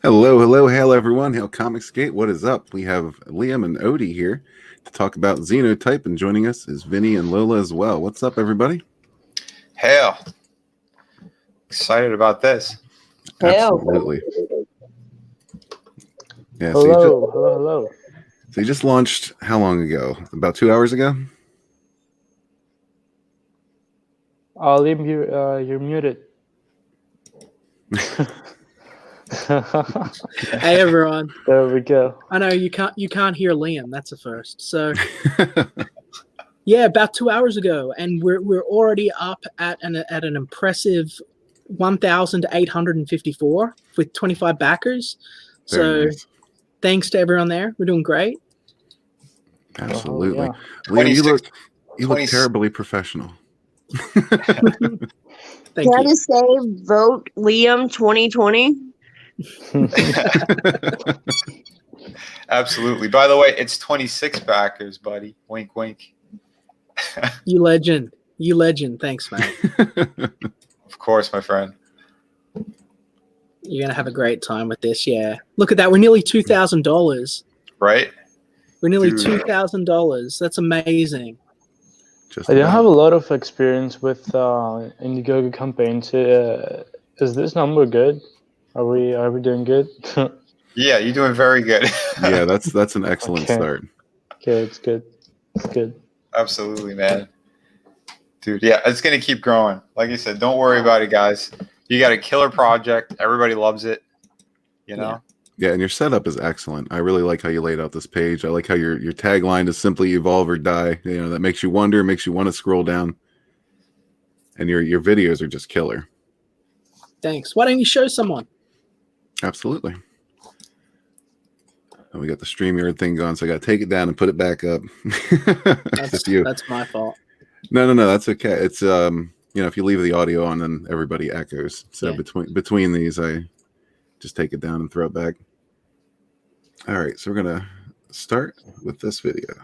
Hello, hail everyone. Hail Comicsgate. What is up? We have Liam and Ody here to talk about Xenotype, and joining us is Vinny and Lola as well. What's up, everybody? Hail. Excited about this. Absolutely. Yeah, Hello. So you just launched how long ago? About 2 hours ago? Liam, you're muted. Hey everyone. There we go. I know you can't hear Liam. That's a first. So yeah, about 2 hours ago, and we're already up at an impressive 1,854 with 25 backers. So nice. Thanks to everyone there. We're doing great. Absolutely. Yeah. Liam, you look terribly professional. Thank Can I you. just say, vote Liam 2020? Absolutely. By the way, it's 26 backers, buddy. Wink, wink. You legend. Thanks, man. Of course, my friend. You're gonna have a great time with this. Yeah. Look at that. We're nearly $2,000. Right? We're nearly Dude. $2,000. That's amazing. Just I don't about. have a lot of experience with Indiegogo campaigns. Is this number good? Are we doing good? Yeah, you're doing very good. Yeah, that's an excellent Okay. start. Okay, it's good. It's good. Absolutely, man. Dude, yeah, it's going to keep growing. Like I said, don't worry about it, guys. You got a killer project. Everybody loves it. You know? Yeah, and your setup is excellent. I really like how you laid out this page. I like how your tagline is simply evolve or die. You know, that makes you wonder, makes you want to scroll down. And your videos are just killer. Thanks. Why don't you show someone? Absolutely. And we got the StreamYard thing going, so I got to take it down and put it back up. That's my fault. No, that's okay. It's if you leave the audio on, then everybody echoes. So Yeah. between these, I just take it down and throw it back. All right, so we're gonna start with this video.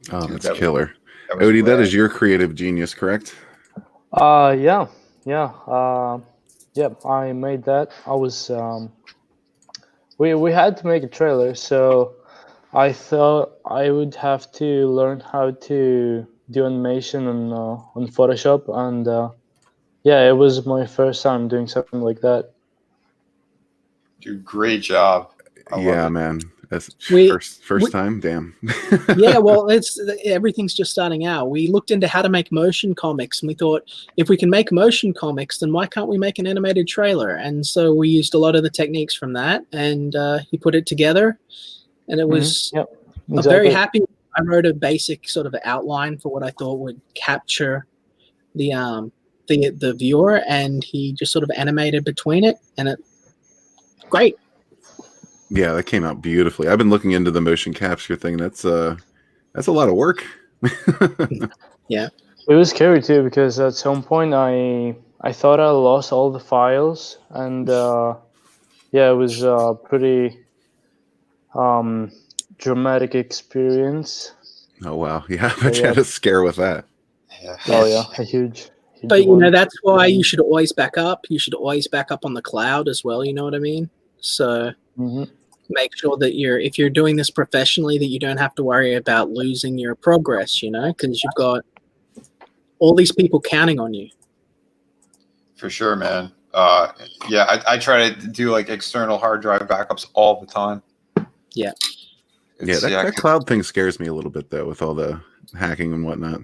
Oh, Dude, that's killer. that was Ody, that rad. is your creative genius, correct? Yeah. I made that. I was we had to make a trailer, so I thought I would have to learn how to do animation on Photoshop, and it was my first time doing something like that. Dude, great job. I love Yeah, it. man. That's We- first time. Damn. Yeah, well, everything's just starting out. We looked into how to make motion comics, and we thought, if we can make motion comics, then why can't we make an animated trailer? And so we used a lot of the techniques from that, and he put it together, and it was. Yep. I'm very happy. I wrote a basic sort of outline for what I thought would capture the viewer, and he just sort of animated between it, and it great. Yeah, that came out beautifully. I've been looking into the motion capture thing. That's a lot of work. Yeah. It was scary too because at some point I thought I lost all the files, and yeah, it was a pretty dramatic experience. Oh wow, yeah, I But bet you yeah, had a scare with that. Yeah. oh yeah, a huge But you one. know, that's why you should always back up. You should always back up on the cloud as well. You know what I mean? So Hmm. make sure that if you're doing this professionally, that you don't have to worry about losing your progress. You know, because you've got all these people counting on you. For sure, man. Yeah, I try to do like external hard drive backups all the time. Yeah. Yeah, that cloud thing scares me a little bit though, with all the hacking and whatnot.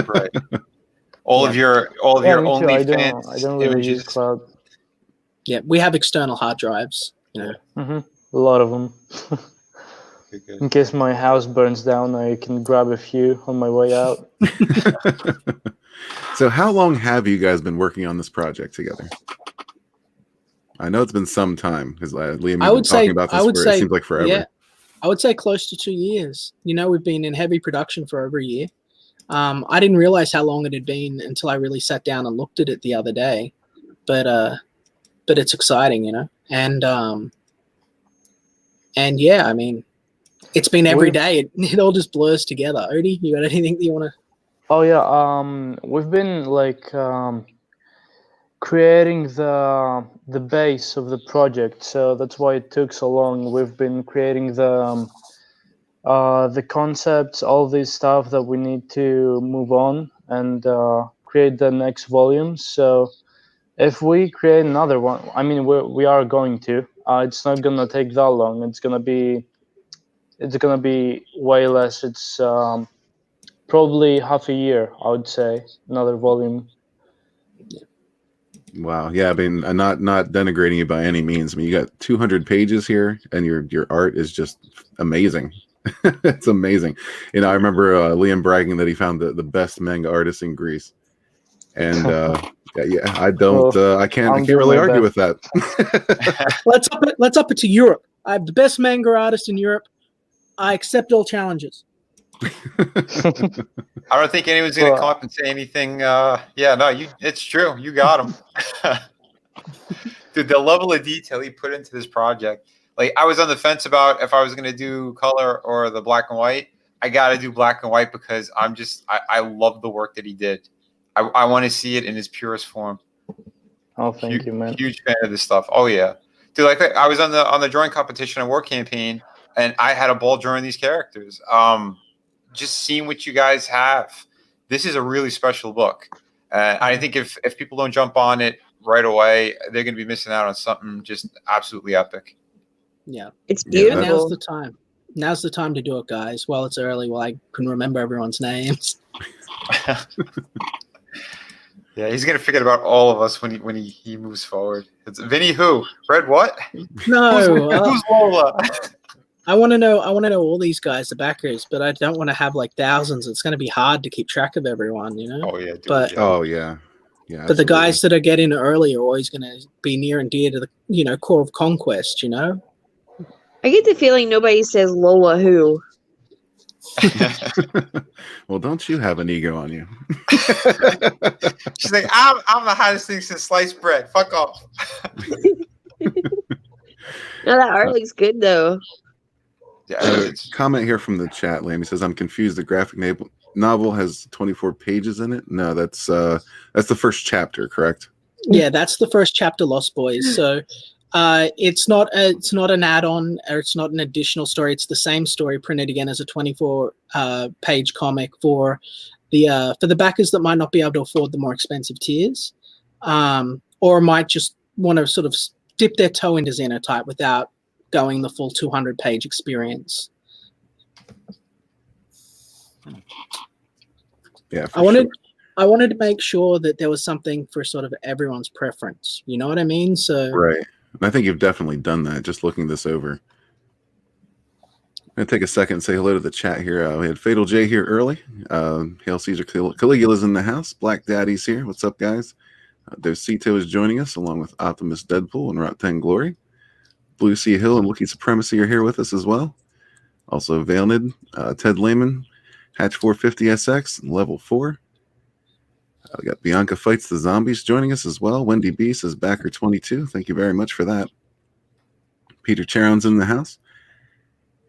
Right. All of your Yeah, me too. I OnlyFans don't really use images. cloud. Yeah, we have external hard drives. You know. Hmm. A lot of them. Good. In case my house burns down, I can grab a few on my way out. So how long have you guys been working on this project together? I know it's been some time because Liam, I you've been would say- talking about I this would for say- it seems like forever. Yeah, I would say close to 2 years. You know, we've been in heavy production for over a year. I didn't realize how long it had been until I really sat down and looked at it the other day. But it's exciting, you know. And yeah, I mean, it's been every day. It all just blurs together. Ody, you got anything that you want to? Oh yeah, we've been like creating the base of the project, so that's why it took so long. We've been creating the concepts, all this stuff that we need to move on and create the next volume. So if we create another one, I mean, we are going to. It's not gonna take that long. It's gonna be way less. It's probably half a year, I would say, another volume. Wow. Yeah, I mean, not denigrating you by any means. I mean, you got 200 pages here, and your art is just amazing. It's amazing. You know, I remember Liam bragging that he found the best manga artist in Greece, and yeah, I don't, Well, I can't doing really my argue best. with that. Let's up it to Europe. I have the best manga artist in Europe. I accept all challenges. I don't think anyone's going to come up and say anything. Yeah, no, it's true. You got him. Dude, the level of detail he put into this project. Like, I was on the fence about if I was going to do color or the black and white. I got to do black and white because I love the work that he did. I want to see it in its purest form. Oh, thank you, man. Huge fan of this stuff. Oh yeah, dude. Like, I was on the drawing competition and work campaign, and I had a ball drawing these characters. Just seeing what you guys have. This is a really special book. I think if people don't jump on it right away, they're going to be missing out on something just absolutely epic. Yeah, It's Yeah, beautiful. now's the time. Now's the time to do it, guys. While it's early, while I can remember everyone's names. Yeah, he's going to forget about all of us when he moves forward. It's Vinny who? Red what? No, Who's Lola? I want to know all these guys, the backers, but I don't want to have like thousands. It's going to be hard to keep track of everyone, you know. Oh yeah, dude, But- yeah. Oh yeah, yeah. But the guys that are getting early are always going to be near and dear to the core of conquest, you know. I get the feeling nobody says Lola who. Well, don't you have an ego on you? She's like, I'm the hottest thing since sliced bread. Fuck off. No, that art looks good though. Yeah, it's Comment here from the chat. Lammy says, "I'm confused. The graphic novel has 24 pages in it." No, that's the first chapter, correct? Yeah, that's the first chapter, Lost Boys. So it's not an add-on or it's not an additional story. It's the same story printed again as a 24 page comic for the backers that might not be able to afford the more expensive tiers, or might just want to sort of dip their toe into Xenotype without going the full 200 page experience. Yeah, for I wanted sure. I wanted to make sure that there was something for sort of everyone's preference. You know what I mean? So Right. And I think you've definitely done that, just looking this over. I'm going to take a second and say hello to the chat here. We had Fatal J here early. Hail Caesar Caligula's in the house. Black Daddy's here. What's up, guys? Dosito is joining us, along with Optimus Deadpool and Rotten Glory. Blue Sea Hill and Wookiee Supremacy are here with us as well. Also Veilnid, Ted Lehman, Hatch 450SX, Level 4. We got Bianca Fights the Zombies joining us as well. Wendy B says Backer 22. Thank you very much for that. Peter Charon's in the house.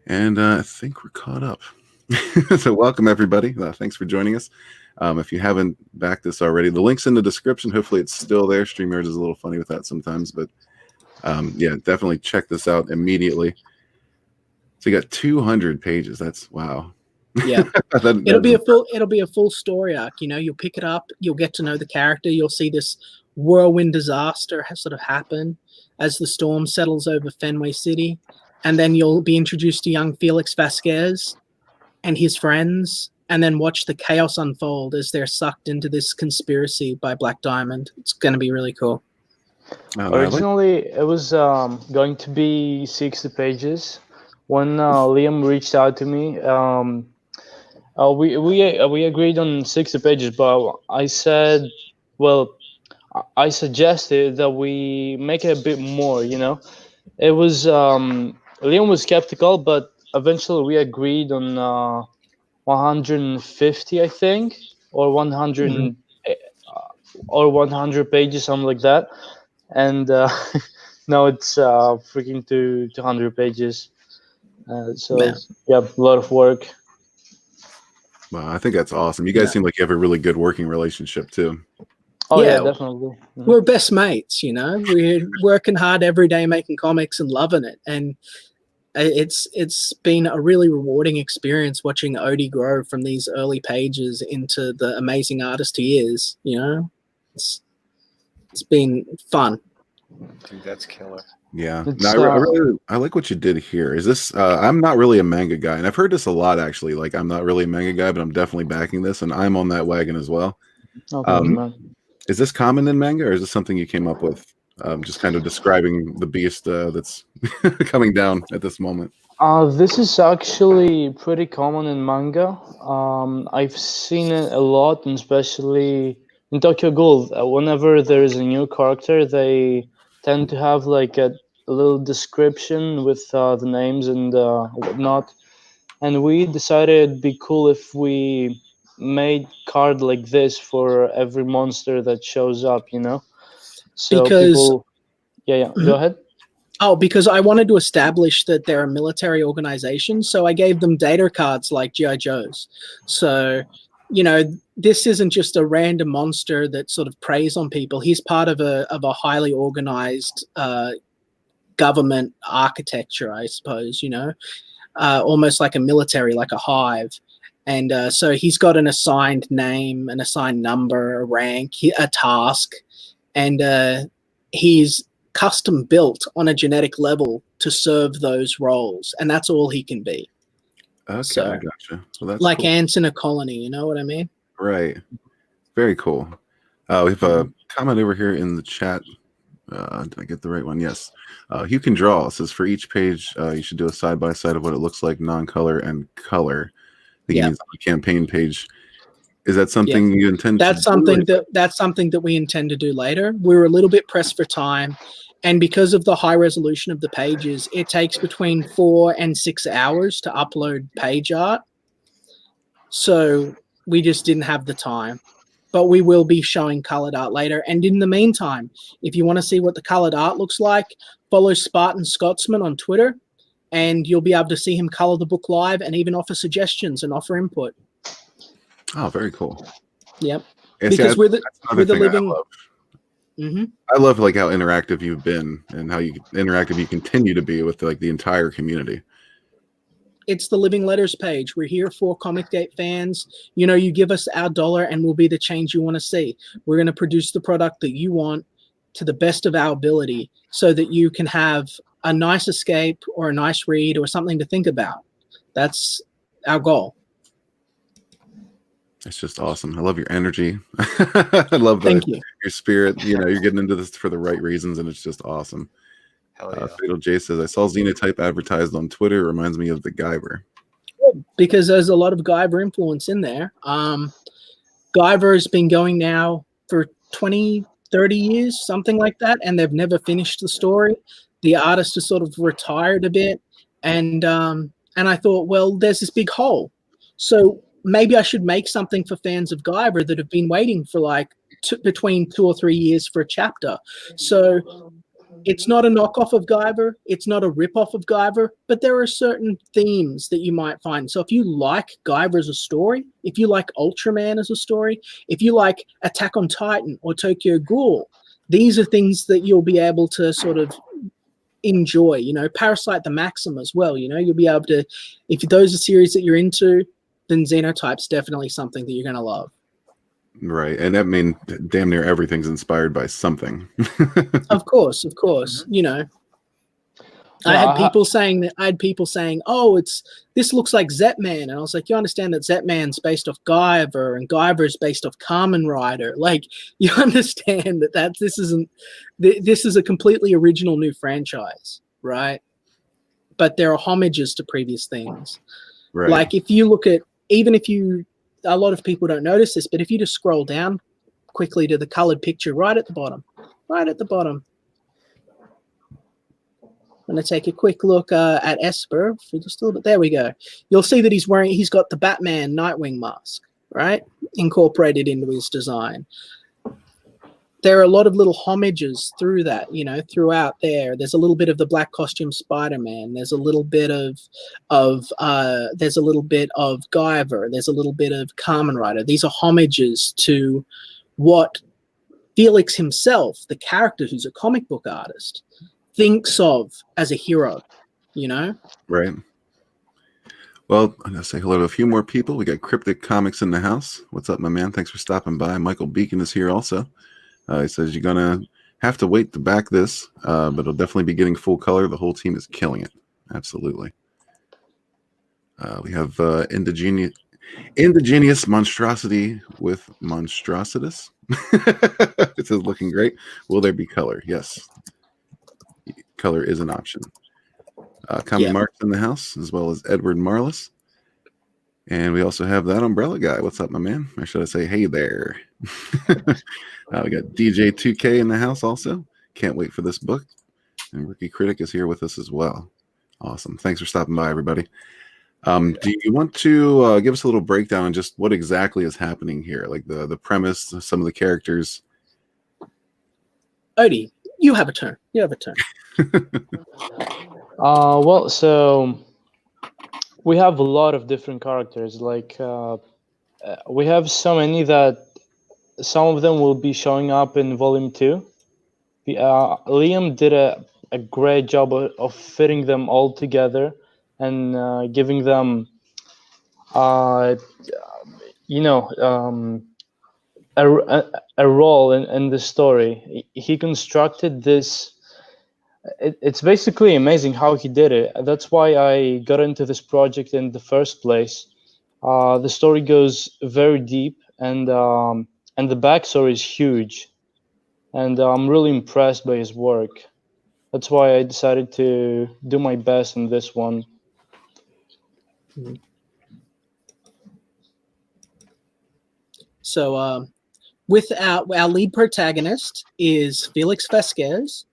And I think we're caught up. So welcome, everybody. Thanks for joining us. If you haven't backed this already, the link's in the description. Hopefully it's still there. StreamYard is a little funny with that sometimes, but yeah, definitely check this out immediately. So you got 200 pages. That's wow. Yeah, it'll be a full story arc. You know, you'll pick it up, you'll get to know the character, you'll see this whirlwind disaster sort of happen as the storm settles over Fenway City, and then you'll be introduced to young Felix Vasquez and his friends, and then watch the chaos unfold as they're sucked into this conspiracy by Black Diamond. It's going to be really cool. Originally, it was going to be 60 pages. When Liam reached out to me, we agreed on 60 pages, but I said, well, I suggested that we make it a bit more. You know, it was Liam was skeptical, but eventually we agreed on 150, I think, or 100 or 100 pages, something like that. And now it's freaking 200 pages. So yeah, a lot of work. Well, I think that's awesome. You guys seem like you have a really good working relationship too. Oh yeah, definitely. We're best mates, you know. We're working hard every day making comics and loving it, and it's been a really rewarding experience watching Ody grow from these early pages into the amazing artist he is. You know, it's been fun. Dude, that's killer. Yeah, no, I like what you did here. Is this? I'm not really a manga guy, and I've heard this a lot actually. Like, I'm not really a manga guy, but I'm definitely backing this, and I'm on that wagon as well. Is this common in manga, or is this something you came up with? Just kind of describing the beast that's coming down at this moment. This is actually pretty common in manga. I've seen it a lot, and especially in Tokyo Ghoul. Whenever there is a new character, they tend to have like a little description with the names and whatnot. And we decided it'd be cool if we made card like this for every monster that shows up, you know? So because people, go ahead. Oh, because I wanted to establish that they're a military organization, so I gave them data cards like G.I. Joe's. So, you know, this isn't just a random monster that sort of preys on people. He's part of a highly organized government architecture, I suppose, you know, almost like a military, like a hive. And so he's got an assigned name, an assigned number, a rank, a task, and he's custom built on a genetic level to serve those roles, and that's all he can be. Okay, so, I gotcha. Well, that's like cool. ants in a colony, you know what I mean? Right. Very cool. We have a comment over here in the chat. Did I get the right one? Yes. You can draw. It says for each page, you should do a side-by-side of what it looks like, non-color and color. I think it means on the campaign page. Is that something you intend that's to do? That's something that we intend to do later. We're a little bit pressed for time, and because of the high resolution of the pages, it takes between 4 and 6 hours to upload page art. So we just didn't have the time. But we will be showing colored art later. And in the meantime, if you want to see what the colored art looks like, follow Spartan Scotsman on Twitter, and you'll be able to see him color the book live and even offer suggestions and offer input. Oh, very cool. Yep. Yeah, because we're the living. I love like how interactive you've been and how interactive you continue to be with like the entire community. It's the Living Letters page. We're here for Comic Gate fans. You know, you give us our dollar and we'll be the change you want to see. We're going to produce the product that you want to the best of our ability so that you can have a nice escape or a nice read or something to think about. That's our goal. It's just awesome. I love your energy. I love your spirit. You know, you're getting into this for the right reasons, and it's just awesome. Hell yeah. Fatal J says, I saw Xenotype advertised on Twitter. It reminds me of the Guyver. Because there's a lot of Guyver influence in there. Guyver has been going now for 20, 30 years, something like that, and they've never finished the story. The artist has sort of retired a bit, and I thought, well, there's this big hole, so maybe I should make something for fans of Guyver that have been waiting for like between 2 or 3 years for a chapter. So it's not a knockoff of Guyver, it's not a rip-off of Guyver, but there are certain themes that you might find. So if you like Guyver as a story, if you like Ultraman as a story, if you like Attack on Titan or Tokyo Ghoul, these are things that you'll be able to sort of enjoy. You know, Parasite the Maxim as well. You know, you'll be able to, if those are series that you're into, then Xenotype's definitely something that you're going to love. Right, and I mean, damn near everything's inspired by something. Of course, you know. I had people saying that. I had people saying, "Oh, this looks like Zetman," and I was like, "You understand that Zetman's based off Guyver, and Guyver is based off Kamen Rider. Like, you understand that this is a completely original new franchise, right? But there are homages to previous things. Right. Like if you look at, a lot of people don't notice this, but if you just scroll down quickly to the colored picture right at the bottom. I'm going to take a quick look at Esper for just a little bit. There we go. You'll see that he's got the Batman Nightwing mask, right? Incorporated into his design. There are a lot of little homages through that, you know, throughout there. There's a little bit of the black costume Spider-Man. There's a little bit of Guyver. There's a little bit of Kamen Rider. These are homages to what Felix himself, the character who's a comic book artist, thinks of as a hero, you know? Right. Well, I'm going to say hello to a few more people. We got Cryptic Comics in the house. What's up, my man? Thanks for stopping by. Michael Beacon is here also. He says you're going to have to wait to back this, but it'll definitely be getting full color. The whole team is killing it. Absolutely. We have Indigenous Monstrosity with Monstrositus. It says looking great. Will there be color? Yes. Color is an option. Common Mark's in the house, as well as Edward Marlis. And we also have that umbrella guy. What's up, my man? Or should I say, hey there? We got DJ 2K in the house also. Can't wait for this book. And Rookie Critic is here with us as well. Awesome. Thanks for stopping by, everybody. Do you want to give us a little breakdown on just what exactly is happening here? Like the premise, some of the characters. Ody, you have a turn. Well, so we have a lot of different characters. Like we have so many that some of them will be showing up in Volume 2. Liam did a great job of fitting them all together and giving them, a role in the story. He constructed this. It's basically amazing how he did it. That's why I got into this project in the first place. The story goes very deep, and the backstory is huge, and I'm really impressed by his work. That's why I decided to do my best in this one. So with our lead protagonist is Felix Vasquez,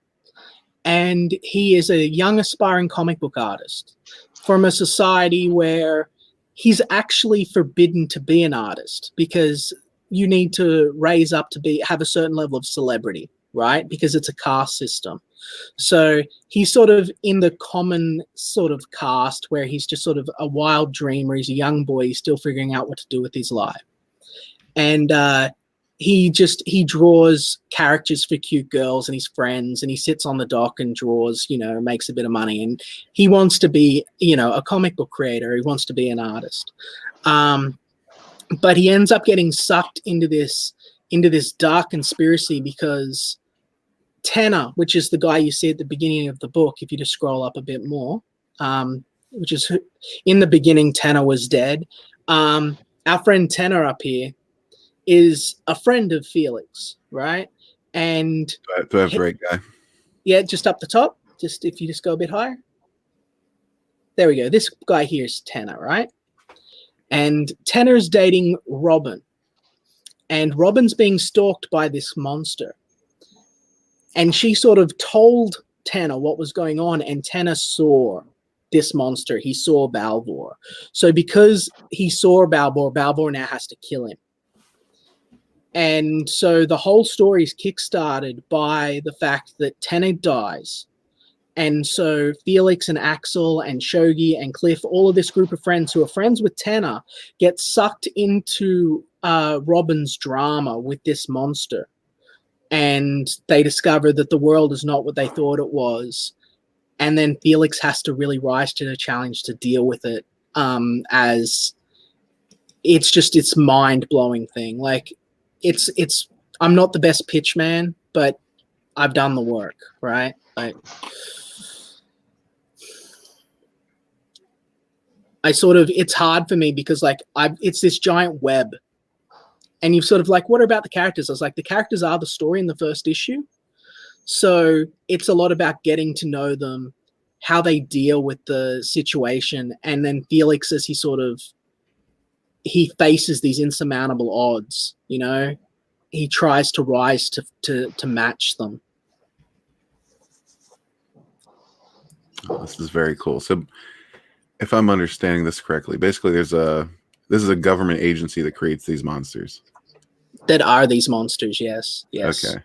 and he is a young aspiring comic book artist from a society where he's actually forbidden to be an artist because you need to raise up to have a certain level of celebrity, right? Because it's a caste system. So he's sort of in the common sort of caste where he's just sort of a wild dreamer. He's a young boy. He's still figuring out what to do with his life. And he draws characters for cute girls and his friends, and he sits on the dock and draws, makes a bit of money. And he wants to be, a comic book creator. He wants to be an artist. But he ends up getting sucked into this dark conspiracy because Tanner, which is the guy you see at the beginning of the book, if you just scroll up a bit more, which is in the beginning, Tanner was dead. Our friend Tanner up here is a friend of Felix, right? And do I have the right guy? Yeah, just up the top. Just if you just go a bit higher. There we go. This guy here is Tanner, right? And Tanner's dating Robin. And Robin's being stalked by this monster. And she sort of told Tanner what was going on, and Tanner saw this monster. He saw Balvor. So because he saw Balvor, Balvor now has to kill him. And so the whole story is kickstarted by the fact that Tanner dies. And so Felix and Axel and Shogi and Cliff, all of this group of friends who are friends with Tanner, get sucked into Robin's drama with this monster. And they discover that the world is not what they thought it was. And then Felix has to really rise to the challenge to deal with it, as it's mind-blowing thing. Like, it's I'm not the best pitch man, but I've done the work, right? Like, it's hard for me because like it's this giant web, and you've sort of like, what about the characters? I was like, the characters are the story in the first issue. So it's a lot about getting to know them, how they deal with the situation. And then Felix, as he faces these insurmountable odds, you know, he tries to rise to match them. Oh, this is very cool. So if I'm understanding this correctly, basically this is a government agency that creates these monsters. That are these monsters, yes. Okay.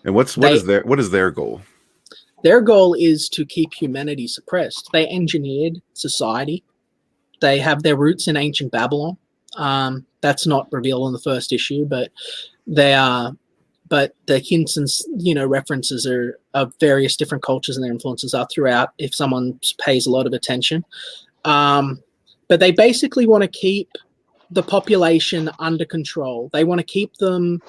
And what is their goal? Their goal is to keep humanity suppressed. They engineered society. They have their roots in ancient Babylon. That's not revealed in the first issue, but but the hints and, you know, references are of various different cultures, and their influences are throughout if someone pays a lot of attention. But they basically want to keep the population under control. They want to keep them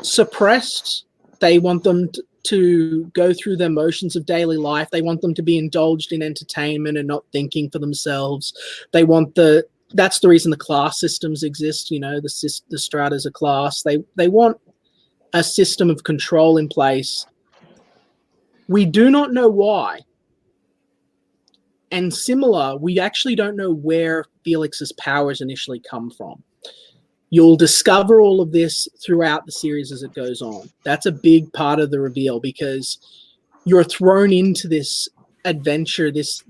suppressed. They want them to go through their motions of daily life. They want them to be indulged in entertainment and not thinking for themselves. They want that's the reason the class systems exist. You know, the stratas of class. They want a system of control in place. We do not know why. And similar, we actually don't know where Felix's powers initially come from. You'll discover all of this throughout the series as it goes on. That's a big part of the reveal, because you're thrown into this adventure, this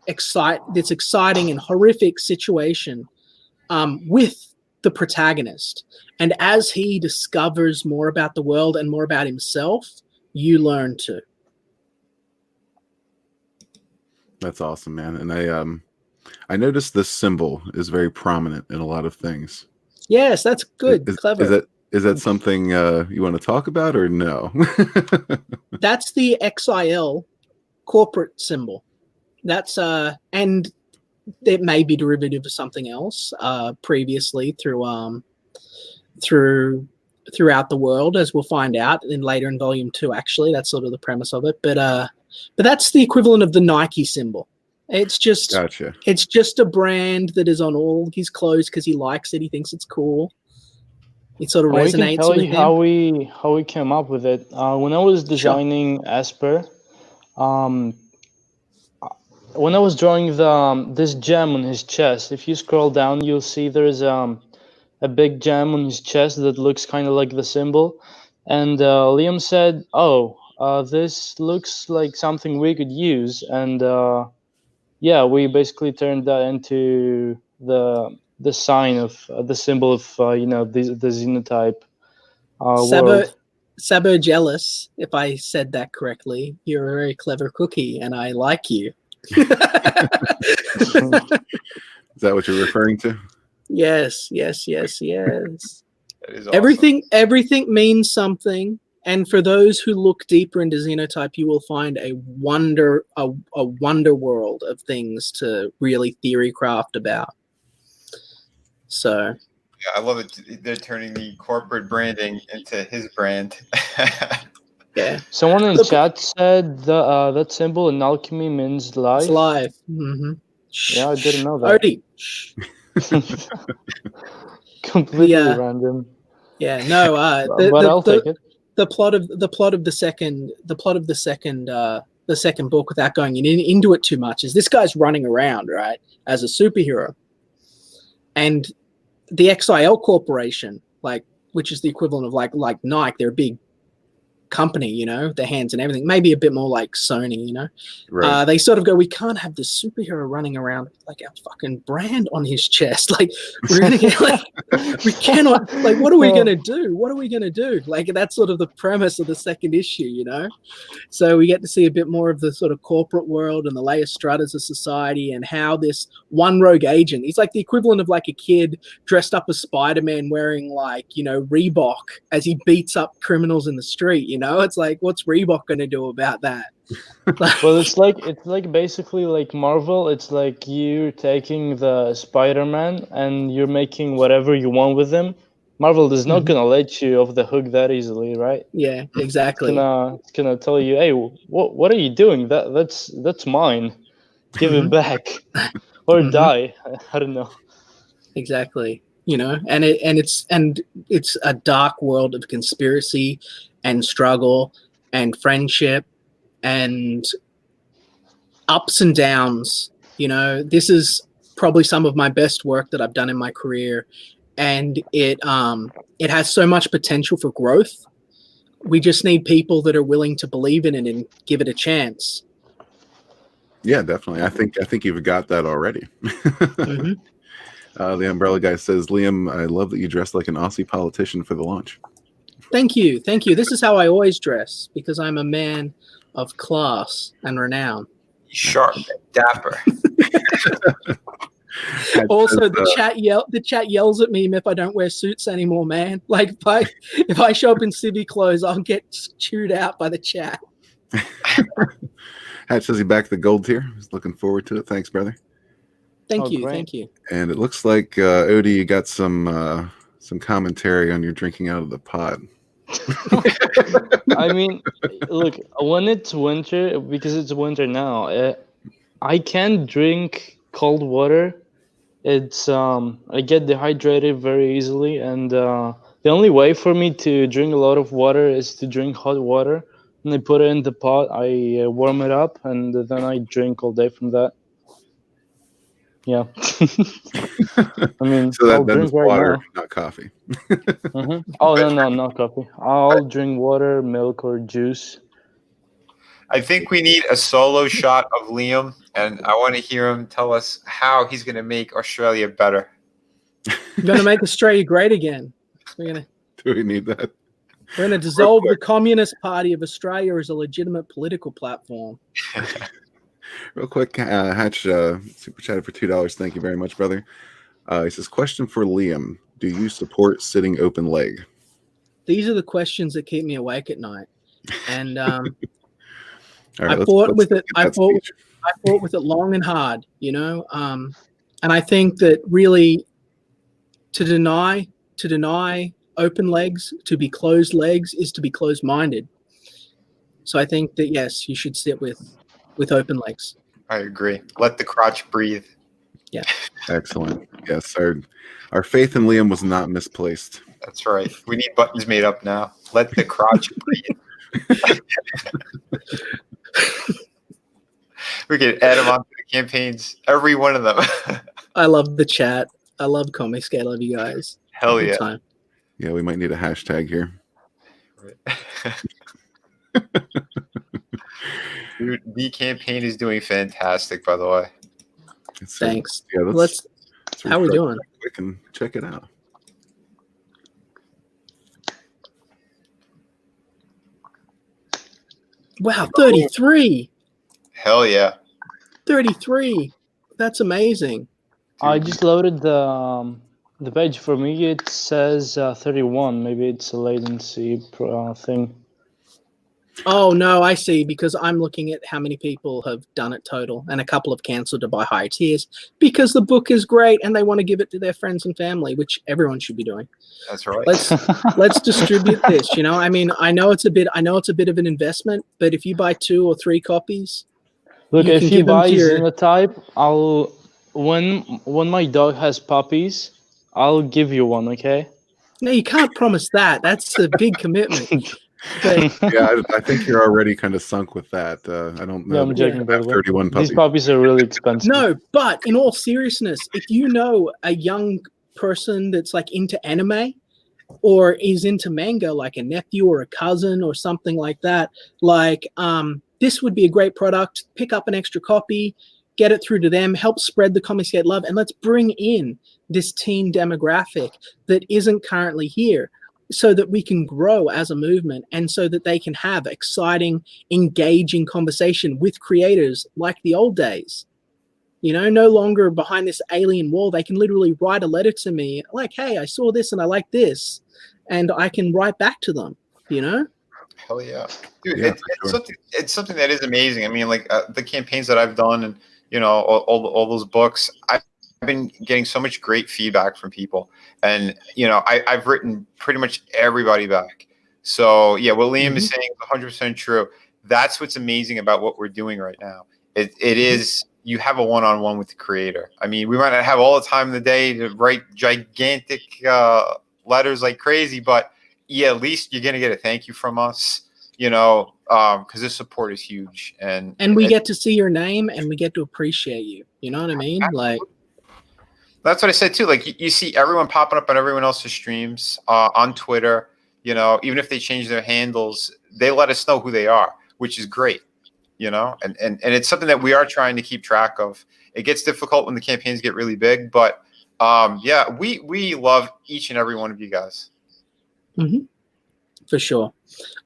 exciting and horrific situation with the protagonist. And as he discovers more about the world and more about himself, you learn too. That's awesome, man. And I noticed this symbol is very prominent in a lot of things. Yes, that's good. Clever. Is that something you want to talk about, or no? That's the XIL corporate symbol. That's and it may be derivative of something else previously throughout the world, as we'll find out later in volume 2. Actually, that's sort of the premise of it. But that's the equivalent of the Nike symbol. It's just Gotcha. It's just a brand that is on all his clothes because he likes it. He thinks it's cool. It sort of resonates I can tell with you him. how we came up with it. When I was designing Esper, when I was drawing this gem on his chest, if you scroll down, you'll see there's a big gem on his chest that looks kind of like the symbol. And Liam said, "Oh, this looks like something we could use." And yeah, we basically turned that into the sign of the symbol of the Xenotype world. Sabo jealous, if I said that correctly. You're a very clever cookie, and I like you. Is that what you're referring to? Yes. That is awesome. Everything means something. And for those who look deeper into Xenotype, you will find a wonder world of things to really theory craft about. So yeah, I love it. They're turning the corporate branding into his brand. yeah. Someone in chat said that symbol in alchemy means life. It's life. Mm-hmm. Yeah, I didn't know that. Odie. Completely random. Yeah, no. But I'll take it. The plot of the second book, without going into it too much, is this guy's running around, right, as a superhero, and the XIL Corporation, which is the equivalent of like Nike, they're a big company, you know, their hands and everything. Maybe a bit more like Sony, you know. Right. They sort of go, we can't have this superhero running around with like our fucking brand on his chest. Like we're gonna get like we cannot, like, what are we gonna do? What are we gonna do? Like that's sort of the premise of the second issue, you know. So we get to see a bit more of the sort of corporate world and the latest strutters of society, and how this one rogue agent, he's like the equivalent of like a kid dressed up as Spider-Man wearing like, you know, Reebok as he beats up criminals in the street, you know. It's like, what's Reebok going to do about that? Well, it's like basically like Marvel. It's like you taking the Spider-Man and you're making whatever you want with him. Marvel is not gonna let you off the hook that easily, right? Yeah, exactly. It's gonna tell you, hey, what are you doing? That's mine. Give it back, or die. I don't know. Exactly. You know, and it's a dark world of conspiracy and struggle and friendship and ups and downs. You know, this is probably some of my best work that I've done in my career, and it has so much potential for growth. We just need people that are willing to believe in it and give it a chance. Yeah, definitely. I think you've got that already. The Umbrella Guy says, Liam, I love that you dressed like an Aussie politician for the launch. Thank you. This is how I always dress, because I'm a man of class and renown. Sharp, dapper. Also, the chat yells at me if I don't wear suits anymore, man. Like if I show up in civvy clothes, I'll get chewed out by the chat. Hatch says he backed the gold tier. He's looking forward to it. Thanks, brother. Thank you. And it looks like Ody, you got some commentary on your drinking out of the pod. I mean, look, when it's winter, because it's winter now, I can't drink cold water. It's I get dehydrated very easily, and the only way for me to drink a lot of water is to drink hot water. And I put it in the pot, I warm it up, and then I drink all day from that. Yeah. I mean, so I'll that drink is right water, now. not coffee. Oh, no, not coffee. I'll drink water, milk, or juice. I think we need a solo shot of Liam, and I want to hear him tell us how he's going to make Australia better. We're going to make Australia great again. Do we need that? We're going to dissolve the Communist Party of Australia as a legitimate political platform. Real quick, Hatch super chatted for $2. Thank you very much, brother. He says, question for Liam. Do you support sitting open leg? These are the questions that keep me awake at night. And right, I fought with it. I fought with it long and hard, you know. And I think that really to deny open legs, to be closed legs, is to be closed-minded. So I think that yes, you should sit with open legs. I agree. Let the crotch breathe. Yeah. Excellent. Yes, our faith in Liam was not misplaced. That's right. We need buttons made up now. Let the crotch breathe. We could add them onto the campaigns, every one of them. I love the chat. I love Comics. I love you guys. Hell yeah. Time. Yeah, we might need a hashtag here. Dude, the campaign is doing fantastic, by the way. Thanks. Yeah, let's how are we doing? Quick and check it out. Wow, 33. Hell yeah. 33. That's amazing. I just loaded the page. For me, it says 31. Maybe it's a latency thing. Oh, no, I see, because I'm looking at how many people have done it total, and a couple have cancelled to buy higher tiers because the book is great and they want to give it to their friends and family, which everyone should be doing. That's right. Let's distribute this, you know? I mean, I know it's a bit of an investment, but if you buy 2 or 3 copies, look, if you buy Xenotype, when my dog has puppies, I'll give you one, okay? No, you can't promise that. That's a big commitment. But, yeah, I think you're already kind of sunk with that. I don't know. Yeah, I'm joking. 31 puppies. These puppies are really expensive. No, but in all seriousness, if you know a young person that's like into anime or is into manga, like a nephew or a cousin or something like that, like this would be a great product. Pick up an extra copy, get it through to them, help spread the Comicsgate love, and let's bring in this teen demographic that isn't currently here, so that we can grow as a movement and so that they can have exciting, engaging conversation with creators like the old days. You know, no longer behind this alien wall. They can literally write a letter to me like, hey, I saw this and I like this. And I can write back to them, you know? Hell yeah. Dude, Yeah, it's something that is amazing. I mean, like the campaigns that I've done and, you know, all those books, I've been getting so much great feedback from people. And, you know, I've written pretty much everybody back. So, yeah, what Liam is saying is 100% true. That's what's amazing about what we're doing right now. It is, you have a one-on-one with the creator. I mean, we might not have all the time in the day to write gigantic letters like crazy, but yeah, at least you're going to get a thank you from us, you know, because this support is huge. And we get to see your name and we get to appreciate you. You know what I mean? Like, that's what I said too. Like you see everyone popping up on everyone else's streams on Twitter, you know, even if they change their handles, they let us know who they are, which is great, you know, and it's something that we are trying to keep track of. It gets difficult when the campaigns get really big, but yeah, we love each and every one of you guys. For sure.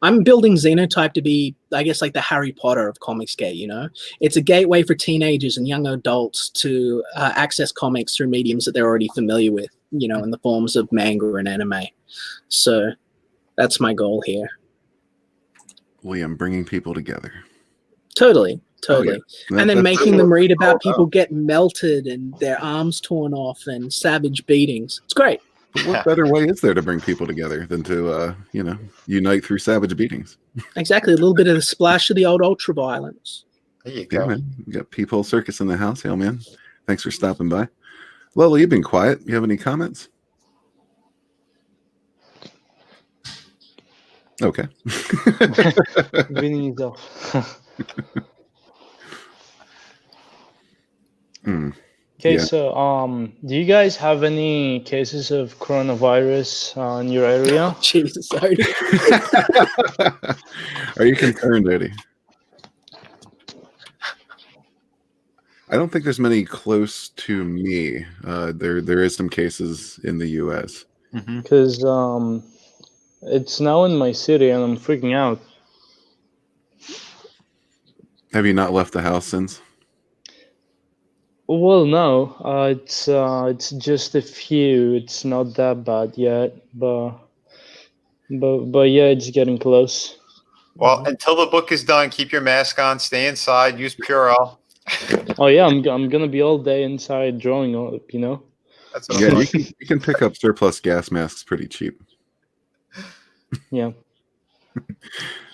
I'm building Xenotype to be, I guess, like the Harry Potter of Comicsgate, you know? It's a gateway for teenagers and young adults to access comics through mediums that they're already familiar with, you know, in the forms of manga and anime. So that's my goal here. Liam, bringing people together. Totally. Oh, yeah. And then making them read about people get melted and their arms torn off and savage beatings. It's great. But what better way is there to bring people together than to, you know, unite through savage beatings? Exactly. A little bit of the splash of the old ultra violence. There you Yeah, go. man. You got Peephole Circus in the house. Hell, man. Thanks for stopping by. Lola, you've been quiet. You have any comments? Okay. Winning is off. Okay, Yeah. so do you guys have any cases of coronavirus in your area? Jesus, Ody. Are you concerned, Ody? I don't think there's many close to me. There is some cases in the U.S. Because it's now in my city and I'm freaking out. Have you not left the house since? Well, no, it's just a few. It's not that bad yet, but yeah, it's getting close. Well, until the book is done, keep your mask on, stay inside, use Purell. Oh yeah, I'm gonna be all day inside drawing, you know. That's what Yeah, I'm you can pick up surplus gas masks pretty cheap. Yeah.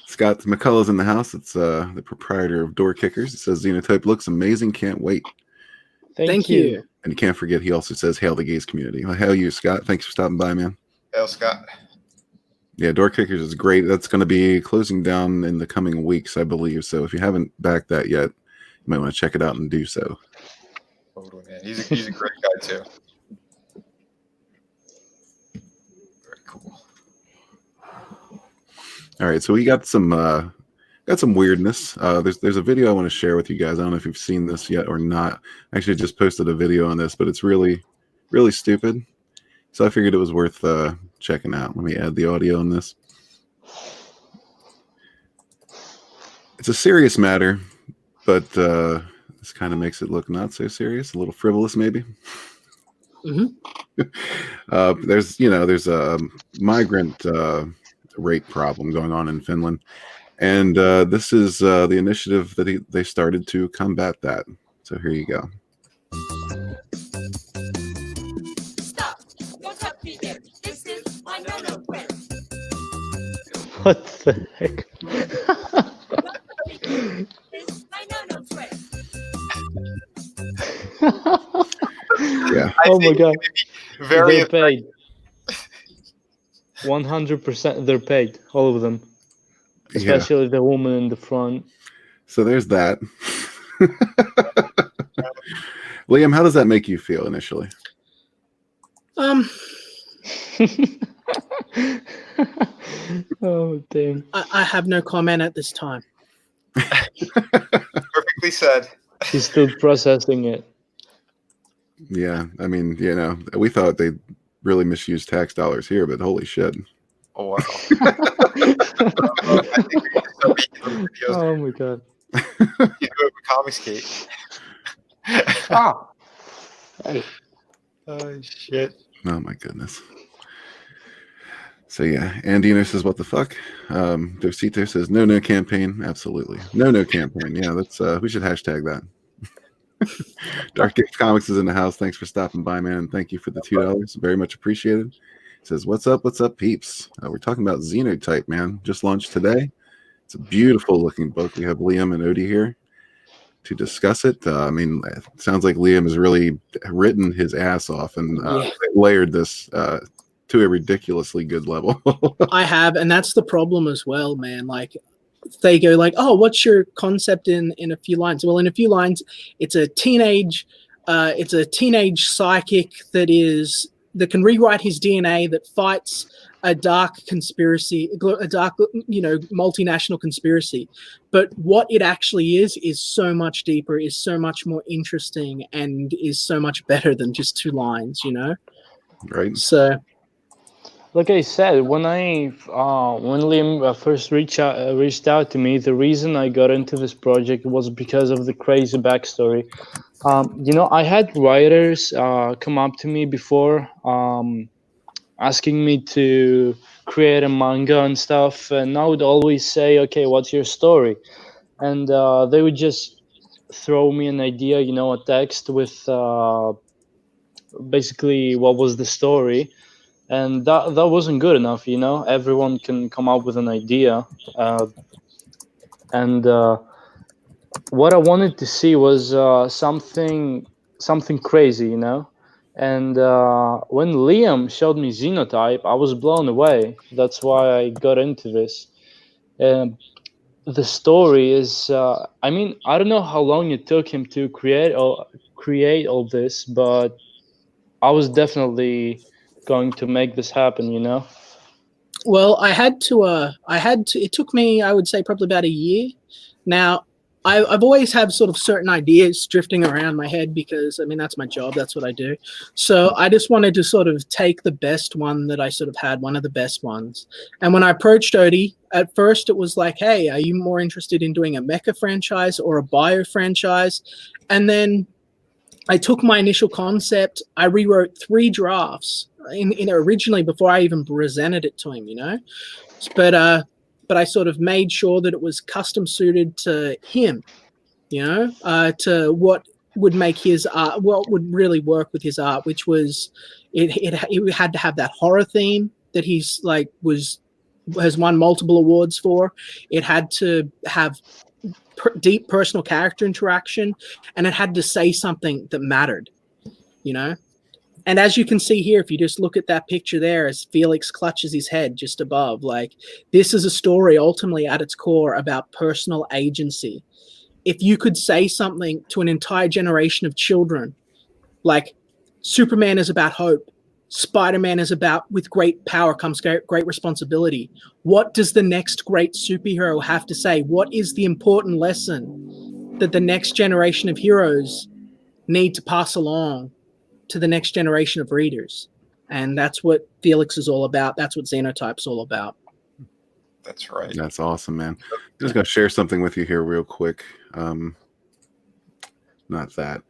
Scott McCullough's in the house. It's the proprietor of Door Kickers. It says Xenotype looks amazing. Can't wait. Thank you. And you can't forget, he also says, hail the gays community. Well, hail you, Scott. Thanks for stopping by, man. Hail, Scott. Yeah, Door Kickers is great. That's going to be closing down in the coming weeks, I believe. So if you haven't backed that yet, you might want to check it out and do so. Totally, man. He's a great guy, too. Very cool. All right, so we got some weirdness. There's a video I want to share with you guys. I don't know if you've seen this yet or not. I actually just posted a video on this, but it's really, really stupid. So I figured it was worth checking out. Let me add the audio on this. It's a serious matter, but this kind of makes it look not so serious, a little frivolous maybe. There's a migrant rape problem going on in Finland. And this is the initiative that they started to combat that. So here you go. Stop! Don't touch me there. This is my no-no friend. What the heck? This is my no-no friend. Yeah. Oh my god. Very They're paid. 100% they're paid. All of them. Especially the woman in the front. So there's that. Liam, how does that make you feel initially? Oh damn! I have no comment at this time. Perfectly said. He's still processing it. Yeah, I mean, we thought they really misused tax dollars here, but holy shit. Oh wow. I think we can start making those videos. Oh my god! You do it with Comicsgate. Ah! Hey. Oh shit. Oh my goodness. So yeah, Andino says, "What the fuck?" Dosito says, "No campaign." Absolutely, no campaign. Yeah, that's we should hashtag that. Dark Games Comics is in the house. Thanks for stopping by, man. Thank you for the $2. Very much appreciated. Says, "What's up, peeps?" We're talking about Xenotype, man. Just launched today. It's a beautiful looking book. We have Liam and Ody here to discuss it. I mean, it sounds like Liam has really written his ass off and layered this to a ridiculously good level. I have, and that's the problem as well, man. Like, they go like, "Oh, what's your concept in a few lines?" Well, in a few lines, it's a teenage psychic that can rewrite his DNA, that fights a dark conspiracy, a dark, multinational conspiracy. But what it actually is so much deeper, is so much more interesting, and is so much better than just 2 lines, Right. So, like I said, when Liam first reached out to me, the reason I got into this project was because of the crazy backstory. I had writers come up to me before, asking me to create a manga and stuff, and I would always say, "Okay, what's your story?" And they would just throw me an idea, a text with basically what was the story. And that wasn't good enough. Everyone can come up with an idea, and what I wanted to see was something crazy, and when Liam showed me Xenotype, I was blown away. That's why I got into this. The story is I mean, I don't know how long it took him to create all this, but I was definitely going to make this happen, well, I had to. It took me, I would say, probably about a year. Now, I've always had sort of certain ideas drifting around my head because, I mean, that's my job. That's what I do. So I just wanted to sort of take the best one that I sort of had, one of the best ones. And when I approached Ody, at first it was like, "Hey, are you more interested in doing a mecha franchise or a bio franchise?" And then I took my initial concept, I rewrote 3 drafts in originally before I even presented it to him, but I sort of made sure that it was custom suited to him, to what would make his art, what would really work with his art, which was it had to have that horror theme that he's like has won multiple awards for. It had to have deep personal character interaction, and it had to say something that mattered, And as you can see here, if you just look at that picture there, as Felix clutches his head just above, like, this is a story ultimately at its core about personal agency. If you could say something to an entire generation of children, like, Superman is about hope, Spider-Man is about, with great power comes great responsibility. What does the next great superhero have to say? What is the important lesson that the next generation of heroes need to pass along to the next generation of readers? And that's what Felix is all about. That's what Xenotype's all about. That's right. That's awesome, man. I'm just gonna share something with you here real quick. Not that.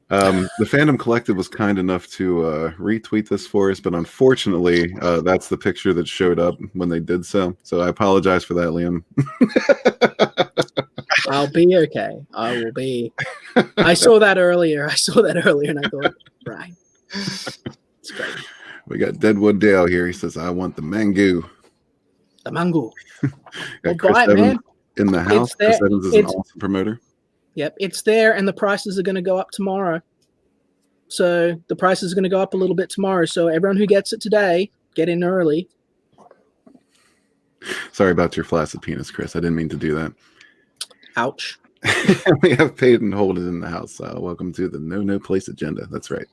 The Fandom Collective was kind enough to retweet this for us, but unfortunately, that's the picture that showed up when they did so. So I apologize for that, Liam. I'll be okay. I will be. I saw that earlier. And I thought, right. It's great. We got Deadwood Dale here. He says, "I want the mango." The mango. Got Chris buy it, Evans man. in the house. It's there. Chris Evans is an awesome promoter. Yep, it's there, and the prices are going to go up tomorrow. So the prices are going to go up a little bit tomorrow. So everyone who gets it today, get in early. Sorry about your flaccid penis, Chris. I didn't mean to do that. Ouch. We have Paid and Hold It in the house. Welcome to the No Place agenda. That's right.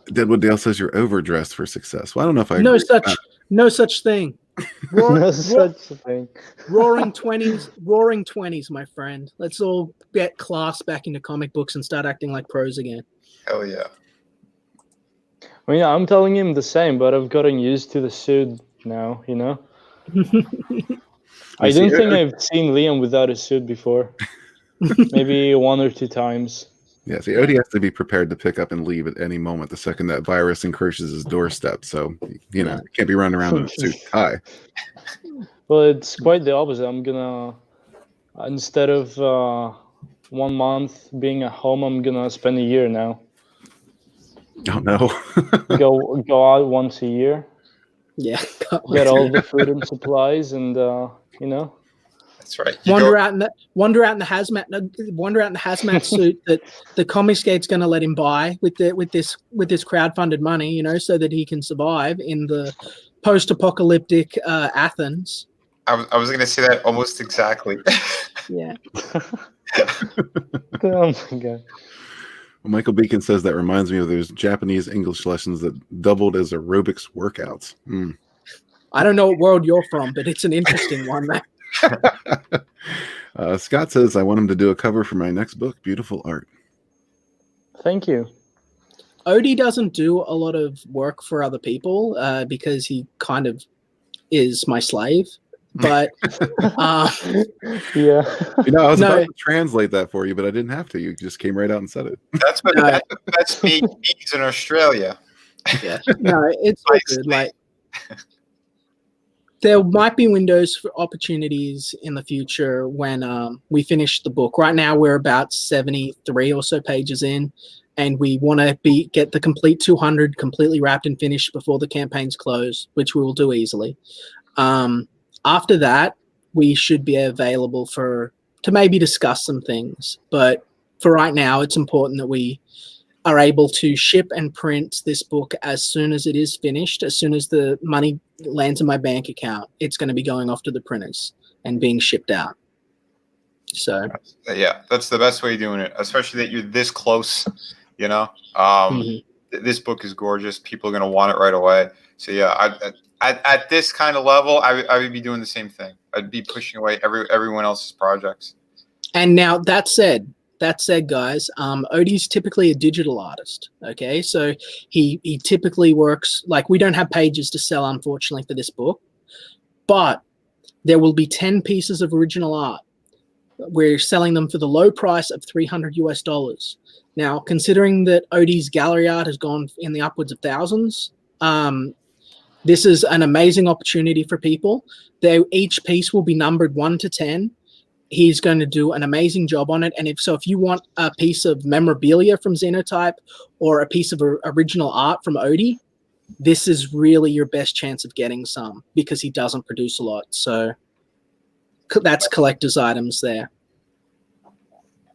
Deadwood Dale says you're overdressed for success. Well, I don't know if I No agree with that. no such thing. No such a thing. Roaring 20s, my friend. Let's all get class back into comic books and start acting like pros again. Hell yeah. I mean, I'm telling him the same, but I've gotten used to the suit now, you know? I don't think I've seen Liam without a suit before. Maybe 1 or 2 times. Yeah, see, Odie has to be prepared to pick up and leave at any moment the second that virus encroaches his doorstep. So, you know, you can't be running around in a suit and tie. Well, it's quite the opposite. I'm gonna, instead of 1 month being at home, I'm gonna spend a year now. Oh, no. Go out once a year, Yeah. get all the food and supplies, and you know. That's right. Wander out in the hazmat suit that the Comicsgate's going to let him buy with this crowdfunded money, you know, so that he can survive in the post-apocalyptic Athens. I was going to say that almost exactly. Yeah. Oh my god. Well, Michael Beacon says that reminds me of those Japanese English lessons that doubled as aerobics workouts. I don't know what world you're from, but it's an interesting one, man. Scott says I want him to do a cover for my next book. Beautiful art. Thank you. Ody doesn't do a lot of work for other people because he kind of is my slave. But Yeah. You know, I was about to translate that for you, but I didn't have to. You just came right out and said it. That's what that's me means in Australia. Yeah. No, it's all good. Like, there might be windows for opportunities in the future when we finish the book. Right now, we're about 73 or so pages in, and we want to get the complete 200 completely wrapped and finished before the campaigns close, which we will do easily. After that, we should be available to maybe discuss some things. But for right now, it's important that we are able to ship and print this book as soon as it is finished. As soon as the money lands in my bank account, it's going to be going off to the printers and being shipped out. So yeah, that's the best way of doing it, especially that you're this close, you know. This book is gorgeous. People are going to want it right away. So yeah, at this kind of level, I would be doing the same thing. I'd be pushing away everyone else's projects. And now that said, guys, Odie's typically a digital artist. Okay, so he typically works, like, we don't have pages to sell, unfortunately, for this book, but there will be 10 pieces of original art. We're selling them for the low price of $300 US. Now, considering that Odie's gallery art has gone in the upwards of thousands, this is an amazing opportunity for people. Each piece will be numbered 1 to 10. He's going to do an amazing job on it. And if you want a piece of memorabilia from Xenotype or a piece of original art from Ody, this is really your best chance of getting some, because he doesn't produce a lot. So that's collector's items there.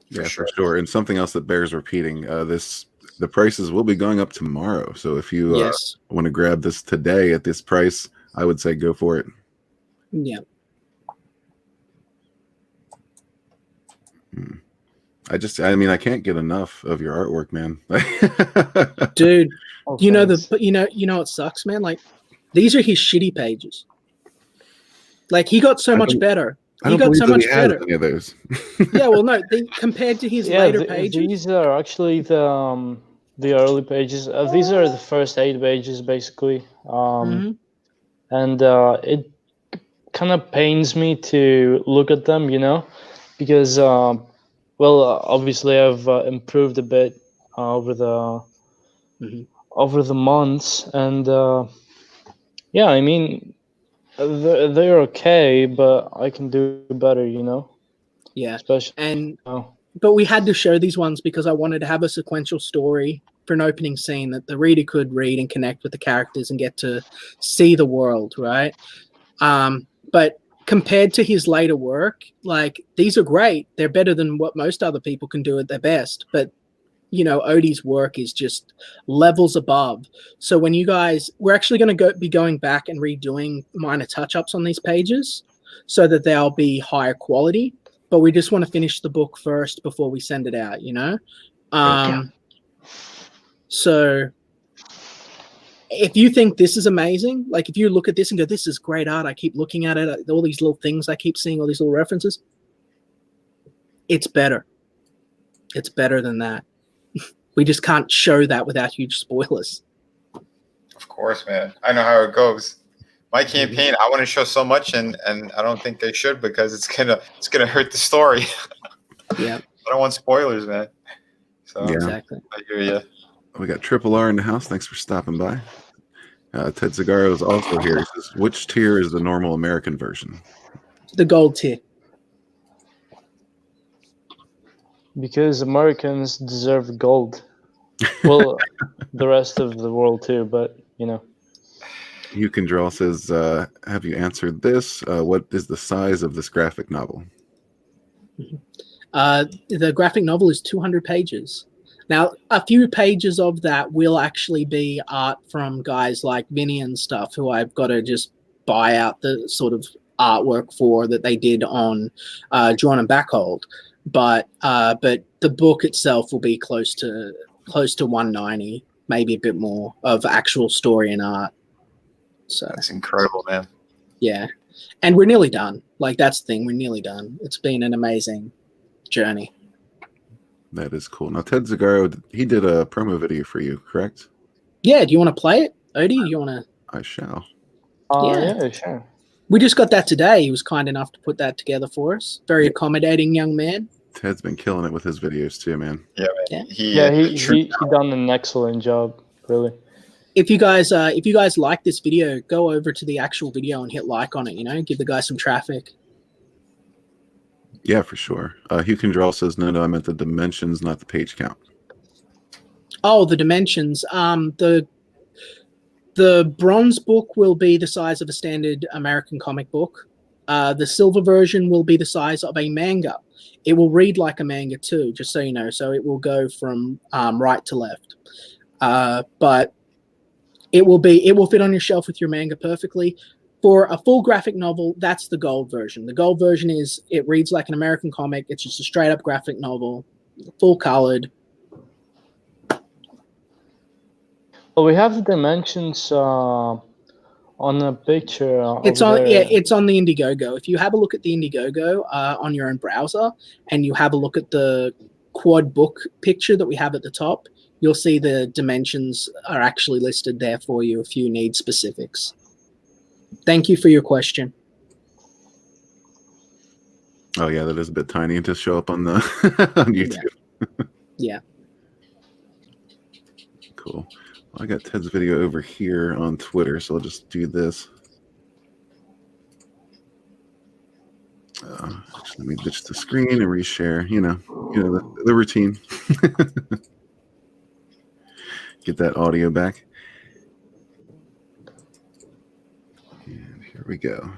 Yeah, for sure. And something else that bears repeating, the prices will be going up tomorrow. So if you want to grab this today at this price, I would say go for it. Yeah. I mean, I can't get enough of your artwork, man. Dude, you know what sucks, man? Like, these are his shitty pages. Like, he got so much better. He got so much better. Any of those. Yeah, well, no, compared to his later pages. These are actually the early pages. These are the first 8 pages, basically. And it kind of pains me to look at them, you know, because obviously I've improved a bit over the months, and yeah, I mean, they're okay, but I can do better, you know. Yeah, especially but we had to show these ones because I wanted to have a sequential story for an opening scene that the reader could read and connect with the characters and get to see the world, right? But compared to his later work, like, these are great. They're better than what most other people can do at their best. But, you know, Odie's work is just levels above. So when we're actually going to be going back and redoing minor touch-ups on these pages so that they'll be higher quality. But we just want to finish the book first before we send it out, you know? So if you think this is amazing, like if you look at this and go, this is great art, I keep looking at it, all these little things I keep seeing, all these little references, it's better. It's better than that. We just can't show that without huge spoilers. Of course, man. I know how it goes. My campaign, I want to show so much, and I don't think they should because it's gonna hurt the story. Yeah, I don't want spoilers, man. So Yeah. exactly. I hear you. We got Triple R in the house. Thanks for stopping by. Ted Zagaro is also here. He says, which tier is the normal American version? The gold tier. Because Americans deserve gold. Well, the rest of the world too, but you know. You Can Draw says, have you answered this? What is the size of this graphic novel? The graphic novel is 200 pages. Now, a few pages of that will actually be art from guys like Vinny and stuff, who I've got to just buy out the sort of artwork for that they did on Drawn and Backhold. But the book itself will be close to 190, maybe a bit more of actual story and art. So That's incredible, man. yeah, and we're nearly done. Like that's the thing, we're nearly done. It's been an amazing journey. That is cool. Now, Ted Zagaro, he did a promo video for you, correct? Yeah, do you want to play it, Odie? You want to? I shall. Yeah, sure. We just got that today. He was kind enough to put that together for us. Very accommodating young man. Ted's been killing it with his videos too, man. Yeah, man. Yeah. He done an excellent job, really. If you guys like this video, go over to the actual video and hit like on it. You know, give the guy some traffic. Yeah, for sure. Hugh Can Draw says, no, I meant the dimensions, not the page count. Oh, the dimensions. The bronze book will be the size of a standard American comic book. The silver version will be the size of a manga. It will read like a manga too, just so you know. So it will go from right to left. But it will fit on your shelf with your manga perfectly. For a full graphic novel, that's the gold version. The gold version it reads like an American comic. It's just a straight up graphic novel, full colored. Well, we have the dimensions on the picture. It's over on there. it's on the Indiegogo. If you have a look at the Indiegogo on your own browser and you have a look at the quad book picture that we have at the top, you'll see the dimensions are actually listed there for you if you need specifics. Thank you for your question. Oh yeah, that is a bit tiny to show up on the on YouTube. Yeah. Cool. Well, I got Ted's video over here on Twitter, so I'll just do this. Let me ditch the screen and reshare. You know the routine. Get that audio back. And here we go.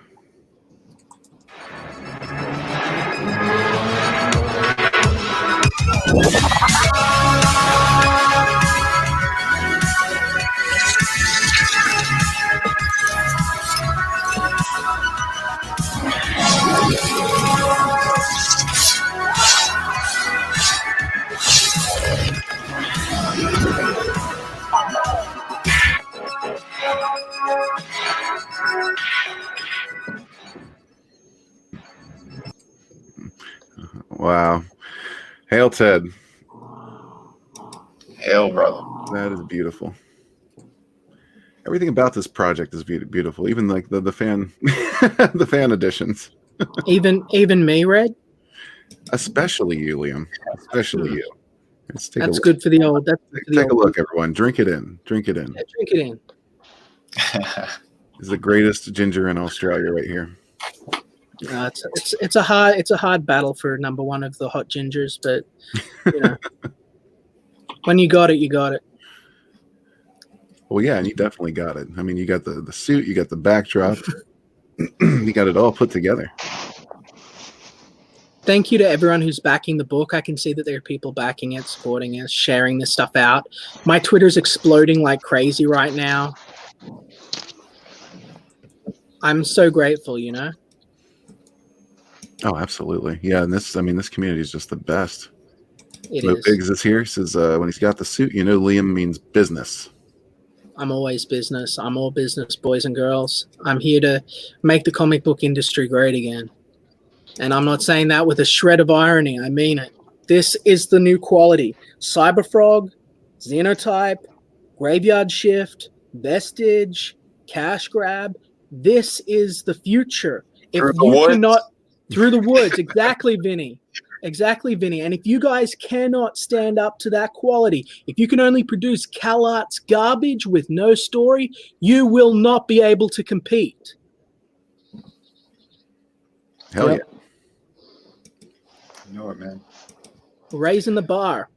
Wow. Hail, Ted. Hail, brother. That is beautiful. Everything about this project is beautiful. Even like the fan the fan editions. Even me, Red. Especially you, Liam. Especially you. Let's take That's a good for the old. Take a look, everyone. Drink it in. Drink it in. Yeah, drink it in. This is the greatest ginger in Australia right here. It's a hard battle for number one of the hot gingers, but you know, when you got it, you got it. Well, yeah, and you definitely got it. I mean, you got the suit, you got the backdrop, you got it all put together. Thank you to everyone who's backing the book. I can see that there are people backing it, supporting it, sharing this stuff out. My Twitter's exploding like crazy right now. I'm so grateful, you know. Oh, absolutely. Yeah, and this community is just the best. It Mo is. Biggs is here. Says when he's got the suit, you know Liam means business. I'm always business. I'm all business, boys and girls. I'm here to make the comic book industry great again. And I'm not saying that with a shred of irony. I mean it. This is the new quality. Cyberfrog, Xenotype, Graveyard Shift, Vestige, Cash Grab. This is the future. If Through the you woods. cannot, through the woods, exactly, Vinny. Exactly, Vinny. And if you guys cannot stand up to that quality, if you can only produce CalArts garbage with no story, you will not be able to compete. Hell Yep. yeah. You know it, man. Raising the bar.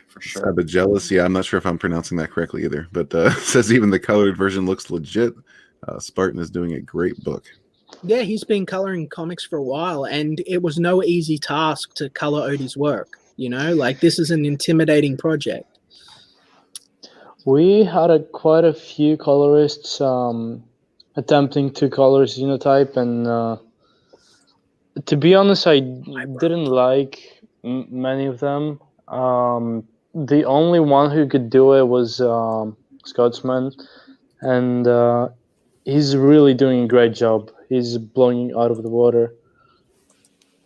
For sure. Cyber jealous. Yeah, I'm not sure if I'm pronouncing that correctly either. But says even the colored version looks legit. Spartan is doing a great book. Yeah, he's been coloring comics for a while, and it was no easy task to color Odie's work. You know, like this is an intimidating project. We had quite a few colorists attempting to color Xenotype, and to be honest, I didn't like many of them. The only one who could do it was Scotsman, and he's really doing a great job. He's blowing it out of the water.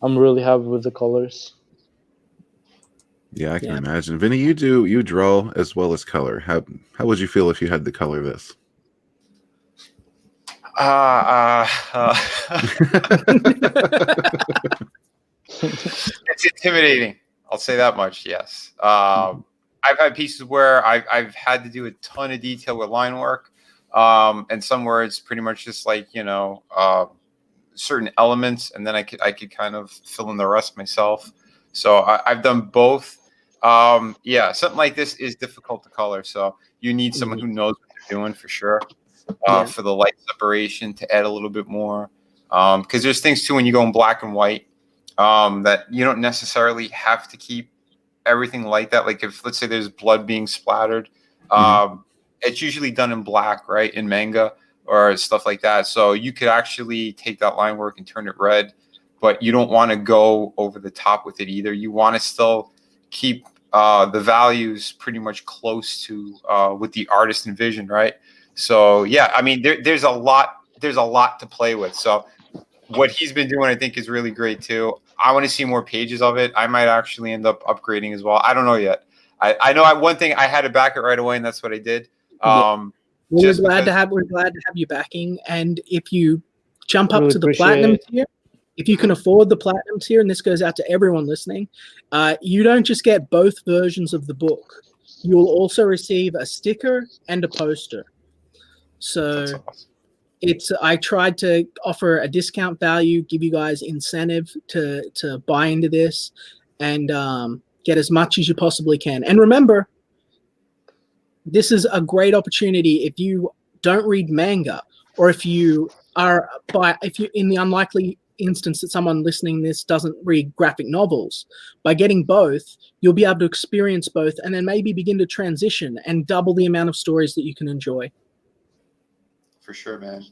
I'm really happy with the colors. Yeah, I can Yeah. imagine. Vinny, you draw as well as color. How would you feel if you had to color this? It's intimidating. I'll say that much. Yes. I've had pieces where I've had to do a ton of detail with line work, and some where it's pretty much just like certain elements, and then I could kind of fill in the rest myself. So I've done both. Yeah, something like this is difficult to color, so you need someone who knows what they're doing for sure. For the light separation to add a little bit more, because there's things too when you go in black and white that you don't necessarily have to keep everything like that. Like if let's say there's blood being splattered, it's usually done in black, right, in manga or stuff like that. So you could actually take that line work and turn it red, but you don't want to go over the top with it either. You want to still keep the values pretty much close to what the artist envisioned, right? So yeah, I mean, there's a lot to play with. So what he's been doing, I think, is really great too. I want to see more pages of it. I might actually end up upgrading as well. I don't know yet. I know one thing I had to back it right away, and that's what I did. We're glad to have you backing, and if you jump up Really to the appreciate platinum it. tier, if you can afford the platinum tier, and this goes out to everyone listening, you don't just get both versions of the book. You will also receive a sticker and a poster. So That's awesome. I tried to offer a discount value, give you guys incentive to buy into this, and get as much as you possibly can. And remember, this is a great opportunity if you don't read manga, or if you in the unlikely instance that someone listening to this doesn't read graphic novels. By getting both, you'll be able to experience both, and then maybe begin to transition and double the amount of stories that you can enjoy. For sure, man.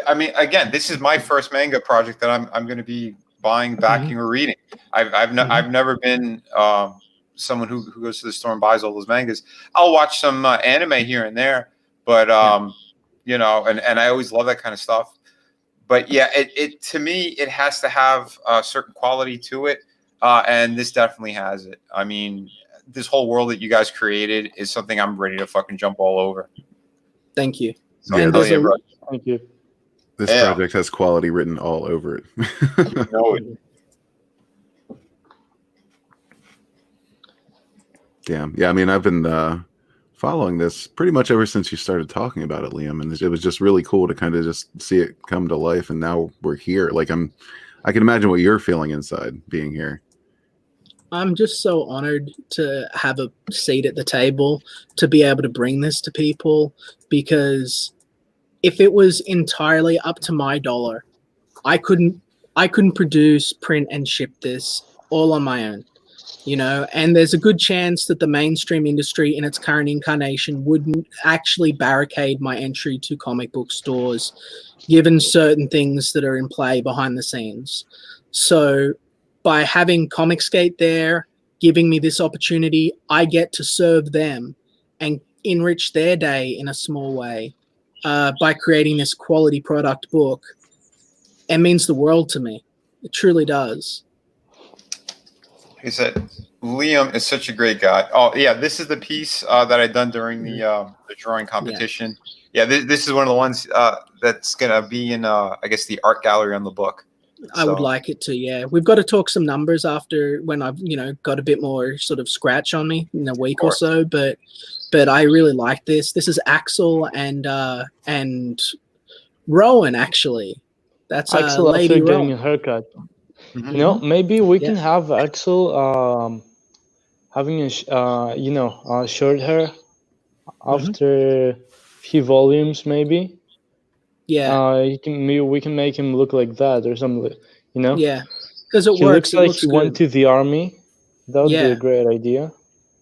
I mean, again, this is my first manga project that I'm going to be buying, backing, or reading. I've never been someone who goes to the store and buys all those mangas. I'll watch some anime here and there, but and I always love that kind of stuff. But yeah, it to me it has to have a certain quality to it, and this definitely has it. I mean, this whole world that you guys created is something I'm ready to fucking jump all over. Thank you. So, Yeah, hell yeah, bro. Thank you. This Yeah. project has quality written all over it. You know it. Damn. Yeah, I mean, I've been following this pretty much ever since you started talking about it, Liam, and it was just really cool to kind of just see it come to life, and now we're here. Like I can imagine what you're feeling inside being here. I'm just so honored to have a seat at the table to be able to bring this to people, because if it was entirely up to my dollar, I couldn't produce, print, and ship this all on my own. And there's a good chance that the mainstream industry in its current incarnation wouldn't actually barricade my entry to comic book stores, given certain things that are in play behind the scenes. So by having Comicsgate there, giving me this opportunity, I get to serve them and enrich their day in a small way by creating this quality product book. It means the world to me. It truly does. Like I said, Liam is such a great guy. Oh yeah, this is the piece that I done during the drawing competition. Yeah, this is one of the ones that's gonna be in I guess the art gallery on the book. I would So- like it to, yeah. We've got to talk some numbers after when I've, got a bit more sort of scratch on me in a week or so. But I really like this. This is Axel and Rowan, actually. That's Axel Lady after getting a Rowan. haircut. Mhm. Maybe we Yeah. can have Axel having a short hair after a few volumes, maybe. Yeah, We can make him look like that or something. yeah. Because it He works. looks like Looks he good. went to the army. That would be Yeah. a great idea.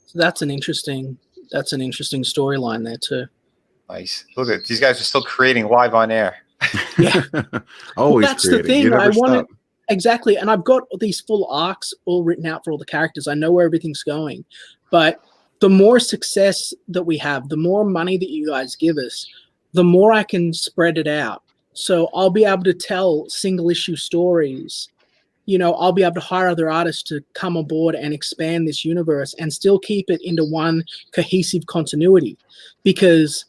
So that's an interesting storyline there too. Nice. Look at these guys are still creating live on air. Yeah. Always That's the creating. thing. You never I wanted stop. exactly, and I've got these full arcs all written out for all the characters. I know where everything's going, but the more success that we have, the more money that you guys give us, the more I can spread it out. So I'll be able to tell single issue stories. I'll be able to hire other artists to come aboard and expand this universe and still keep it into one cohesive continuity, because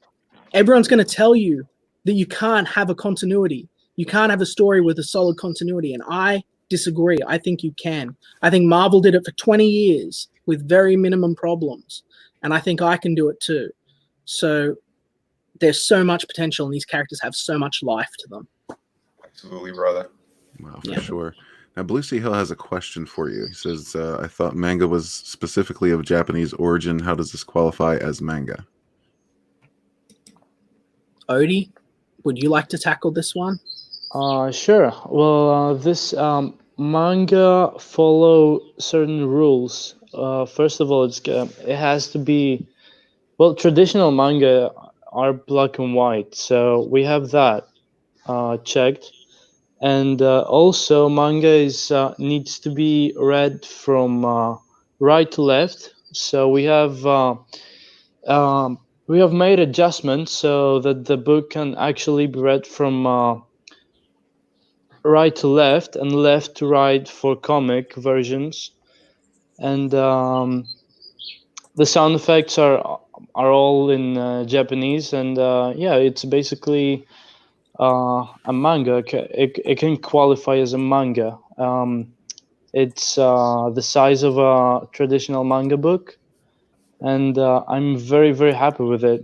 everyone's going to tell you that you can't have a continuity. You can't have a story with a solid continuity. And I disagree. I think you can. I think Marvel did it for 20 years with very minimum problems. And I think I can do it too. So there's so much potential, and these characters have so much life to them. Absolutely, brother. Wow, for Yeah. sure. Now, Blue Sea Hill has a question for you. He says, I thought manga was specifically of Japanese origin. How does this qualify as manga? Ody, would you like to tackle this one? Sure. Well, this manga follow certain rules. First of all, it has to be, traditional manga are black and white, so we have that checked. And also, manga needs to be read from right to left. So we have made adjustments so that the book can actually be read from right to left and left to right for comic versions. And the sound effects are all in Japanese. And it's basically a manga. It can qualify as a manga. It's the size of a traditional manga book, and I'm very, very happy with it.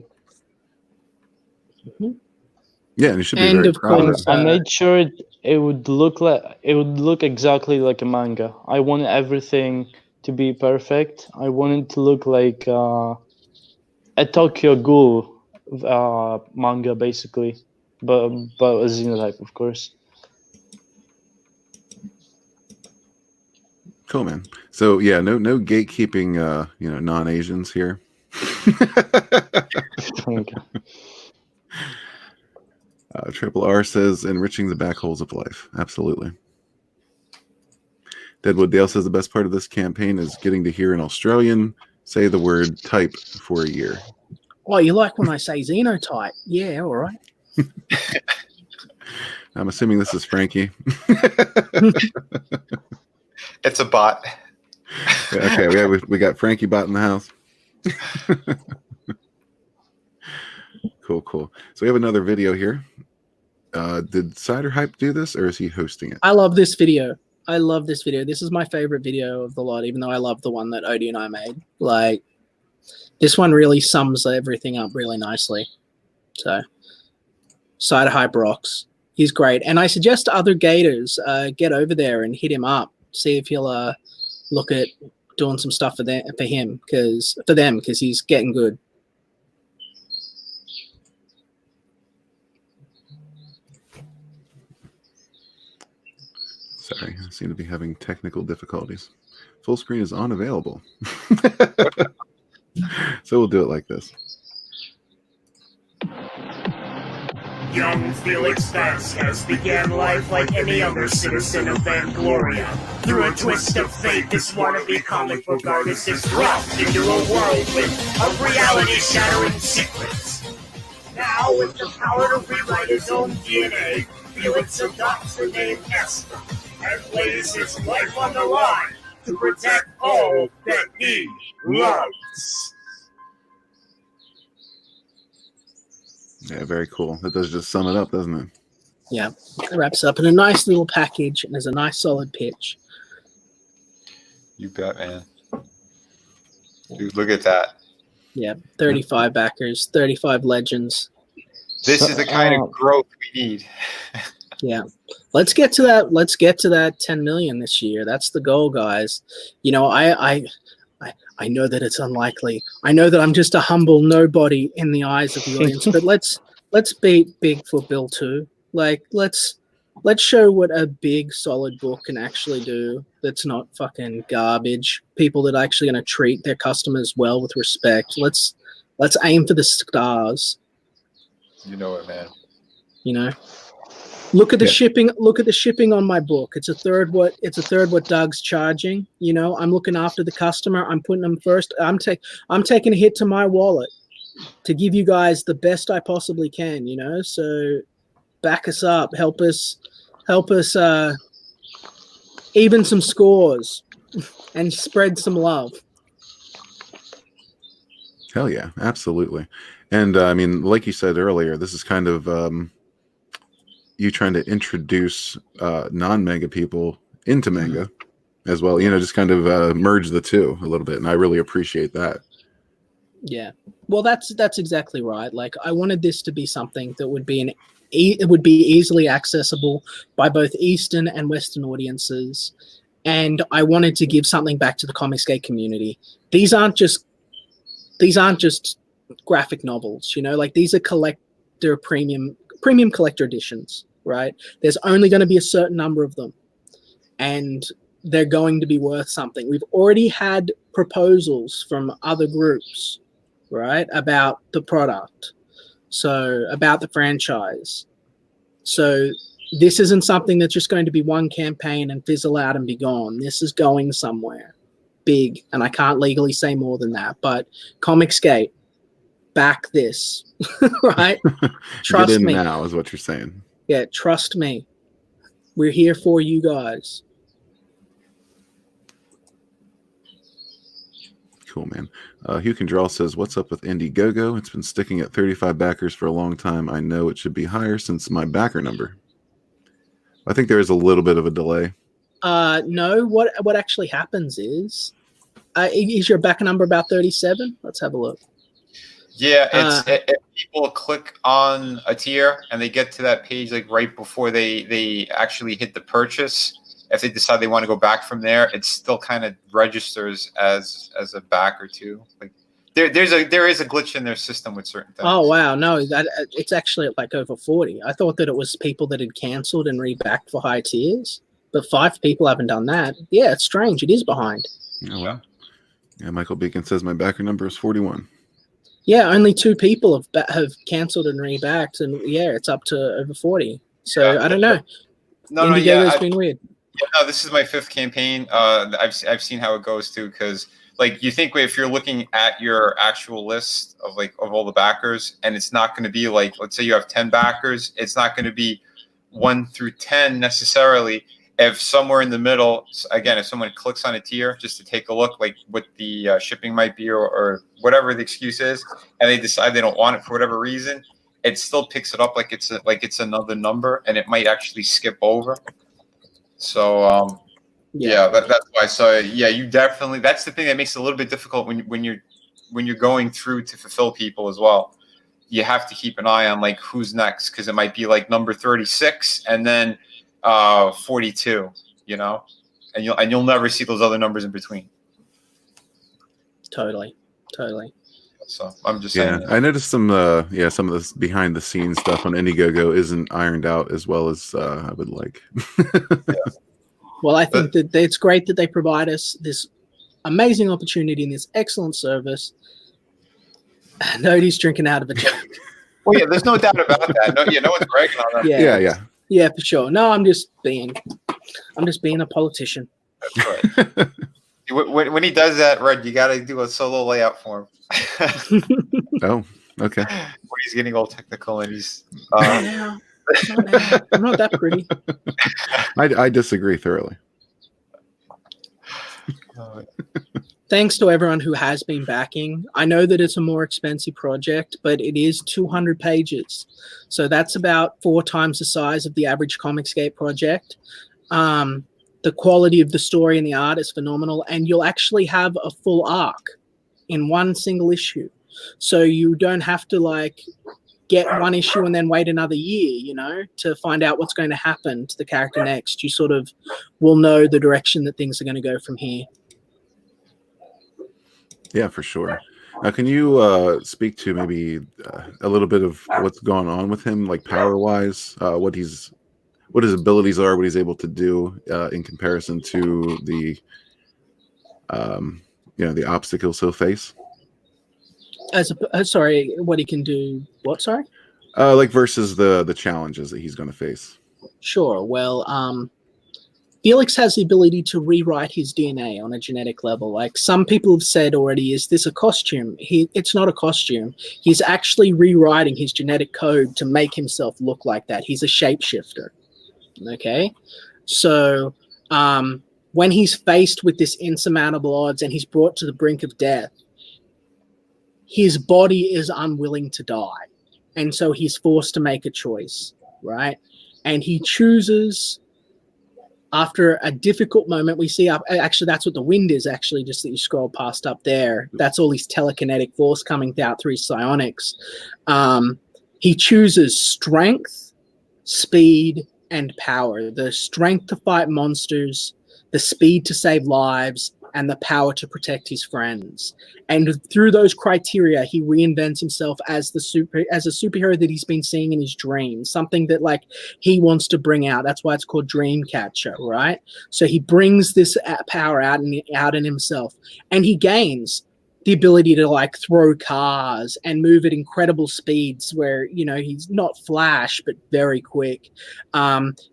Yeah, and you should be And very of proud course, of I made sure it would look exactly like a manga. I wanted everything to be perfect. I wanted to look like a Tokyo Ghoul manga, basically, but a Xenotype, of course. Cool, man. So yeah, no gatekeeping, non-Asians here. Triple R says enriching the back holes of life. Absolutely. Deadwood Dale says the best part of this campaign is getting to hear an Australian say the word type for a year. Oh, you like when I say Xenotype? Yeah, all right. I'm assuming this is Frankie. It's a bot. Yeah, okay, we got Frankie Bot in the house. Cool. So we have another video here. Did Cider Hype do this, or is he hosting it? I love this video. This is my favorite video of the lot, even though I love the one that Ody and I made. Like, this one really sums everything up really nicely. So, Cider Hype rocks. He's great. And I suggest other Gators get over there and hit him up. See if he'll look at doing some stuff for them, because he's getting good. Sorry, I seem to be having technical difficulties. Full screen is unavailable. So we'll do it like this. Young Felix Vasquez began life like any other citizen of Vangloria. Through a twist of fate, this wannabe comic book artist is dropped into a whirlwind of reality-shattering secrets. Now, with the power to rewrite his own DNA, Felix adopts the name Esther and lays his life on the line to protect all that he loves. Yeah, very cool. That does just sum it up, doesn't it? Yeah, it wraps up in a nice little package and there's a nice solid pitch. You bet, man. Dude, look at that. Yeah, 35 backers, 35 legends. This is the kind of growth we need. Yeah. Let's get to that. Let's get to that 10 million this year. That's the goal, guys. You know, I know that it's unlikely. I know that I'm just a humble nobody in the eyes of the audience, but let's beat Bigfoot Bill 2. Like, let's show what a big solid book can actually do. That's not fucking garbage. People that are actually going to treat their customers well with respect. Let's aim for the stars. You know it, man. You know, look at the shipping. Look at the shipping on my book. It's a third what Doug's charging. You know, I'm looking after the customer. I'm putting them first. I'm taking a hit to my wallet to give you guys the best I possibly can. You know, so back us up. Help us even some scores and spread some love. Hell yeah, absolutely. And I mean, like you said earlier, this is kind of you trying to introduce non-manga people into manga as well. You know, just kind of merge the two a little bit, and I really appreciate that. Yeah, well, that's exactly right. Like, I wanted this to be something that would be it would be easily accessible by both Eastern and Western audiences, and I wanted to give something back to the Comicsgate community. These aren't just graphic novels, you know, like these are collector premium collector editions, right? There's only going to be a certain number of them, and they're going to be worth something. We've already had proposals from other groups, right, about the product, so about the franchise. So this isn't something that's just going to be one campaign and fizzle out and be gone. This is going somewhere big, and I can't legally say more than that, but Comicsgate, back this. Right? Trust Get in me. now is what you're saying. Yeah, trust me. We're here for you guys. Cool, man. Hugh Can Draw says, "What's up with Indiegogo? It's been sticking at 35 backers for a long time. I know it should be higher since my backer number." I think there is a little bit of a delay. No, what actually happens is your backer number about 37? Let's have a look. Yeah, if people click on a tier and they get to that page like right before they actually hit the purchase, if they decide they want to go back from there, it still kind of registers as a backer too. Like there is a glitch in their system with certain things. Oh wow, no, it's actually at like over 40. I thought that it was people that had cancelled and rebacked for high tiers, but 5 people haven't done that. Yeah, it's strange. It is behind. Oh, well. Yeah, Michael Beacon says my backer number is 41. Yeah, only 2 people have cancelled and rebacked, and yeah, it's up to over 40. So I don't know. Indiegogo's been weird. Yeah, no, this is my 5th campaign. I've seen how it goes too, because like you think if you're looking at your actual list of all the backers, and it's not going to be like, let's say you have 10 backers, it's not going to be 1 through 10 necessarily. If somewhere in the middle, again, if someone clicks on a tier just to take a look, like what the shipping might be or whatever the excuse is, and they decide they don't want it for whatever reason, it still picks it up like it's another number, and it might actually skip over. So yeah, that's why. So yeah, you definitely, that's the thing that makes it a little bit difficult when you're going through to fulfill people as well. You have to keep an eye on like who's next, because it might be like number 36 and then 42, you know, and you'll never see those other numbers in between. Totally. So I'm just saying. I noticed some of this behind the scenes stuff on Indiegogo isn't ironed out as well as I would like. Yeah. Well, I think that it's great that they provide us this amazing opportunity and this excellent service. Nobody's drinking out of a jug. Well, yeah, there's no doubt about that. No, no one's bragging on that. Yeah. Yeah, for sure. No, I'm just being a politician. That's right. When he does that, Red, you got to do a solo layout for him. Oh, okay. When he's getting all technical and he's. Not now. I'm not that pretty. I disagree thoroughly. Thanks to everyone who has been backing. I know that it's a more expensive project, but it is 200 pages. So that's about 4 times the size of the average Comicsgate project. The quality of the story and the art is phenomenal, and you'll actually have a full arc in one single issue. So you don't have to like get one issue and then wait another year, to find out what's going to happen to the character next. You sort of will know the direction that things are going to go from here. Yeah, for sure. Now, can you speak to maybe a little bit of what's going on with him, like power-wise, what his abilities are, what he's able to do in comparison to the the obstacles he'll face? Sorry, what he can do? What? Sorry. Like versus the challenges that he's going to face. Sure. Well, Felix has the ability to rewrite his DNA on a genetic level. Like some people have said already, is this a costume? It's not a costume. He's actually rewriting his genetic code to make himself look like that. He's a shapeshifter. Okay? So when he's faced with this insurmountable odds and he's brought to the brink of death, his body is unwilling to die. And so he's forced to make a choice, right? And he chooses, after a difficult moment, we see up. Actually, that's what the wind is. Actually, just that you scroll past up there. That's all his telekinetic force coming out through his psionics. He chooses strength, speed, and power. The strength to fight monsters, the speed to save lives, and the power to protect his friends. And through those criteria, he reinvents himself as a superhero that he's been seeing in his dreams, something that like he wants to bring out. That's why it's called Dreamcatcher, right? So he brings this power out in himself, and he gains the ability to like throw cars and move at incredible speeds where, he's not Flash, but very quick.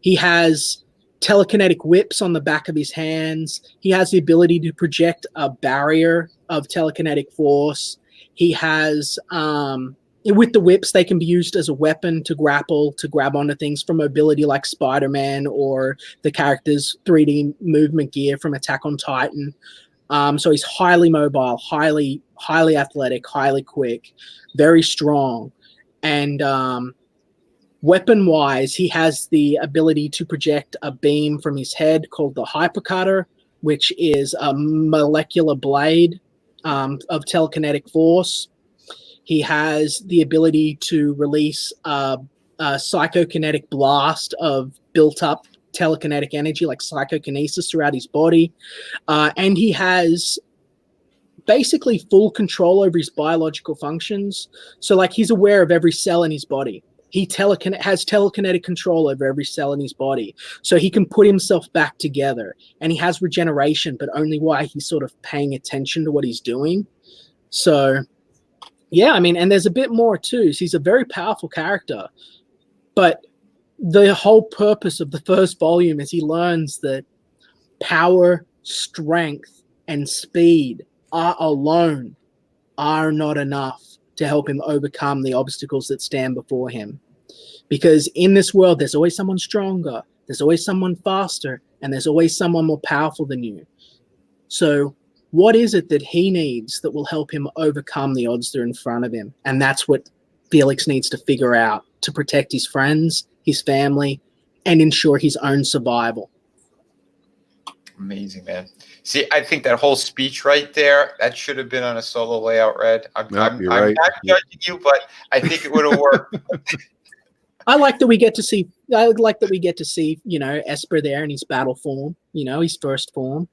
He has telekinetic whips on the back of his hands. He has the ability to project a barrier of telekinetic force. He has, with the whips, they can be used as a weapon to grapple, to grab onto things, for mobility like Spider-Man or the character's 3D movement gear from Attack on Titan. So he's highly mobile, highly athletic, highly quick, very strong. And weapon-wise, he has the ability to project a beam from his head called the Hypercutter, which is a molecular blade of telekinetic force. He has the ability to release a psychokinetic blast of built-up telekinetic energy, like psychokinesis, throughout his body. And he has basically full control over his biological functions. So, like, he's aware of every cell in his body. He has telekinetic control over every cell in his body. So he can put himself back together. And he has regeneration, but only while he's sort of paying attention to what he's doing. So, yeah, I mean, and there's a bit more too. So he's a very powerful character. But the whole purpose of the first volume is he learns that power, strength, and speed alone are not enough to help him overcome the obstacles that stand before him. Because in this world, there's always someone stronger, there's always someone faster, and there's always someone more powerful than you. So what is it that he needs that will help him overcome the odds that are in front of him? And that's what Felix needs to figure out to protect his friends, his family, and ensure his own survival. Amazing, man. See, I think that whole speech right there, that should have been on a solo layout, Red. I'm right. not judging you, but I think it would have worked. I like that we get to see, Esper there in his battle form, his first form.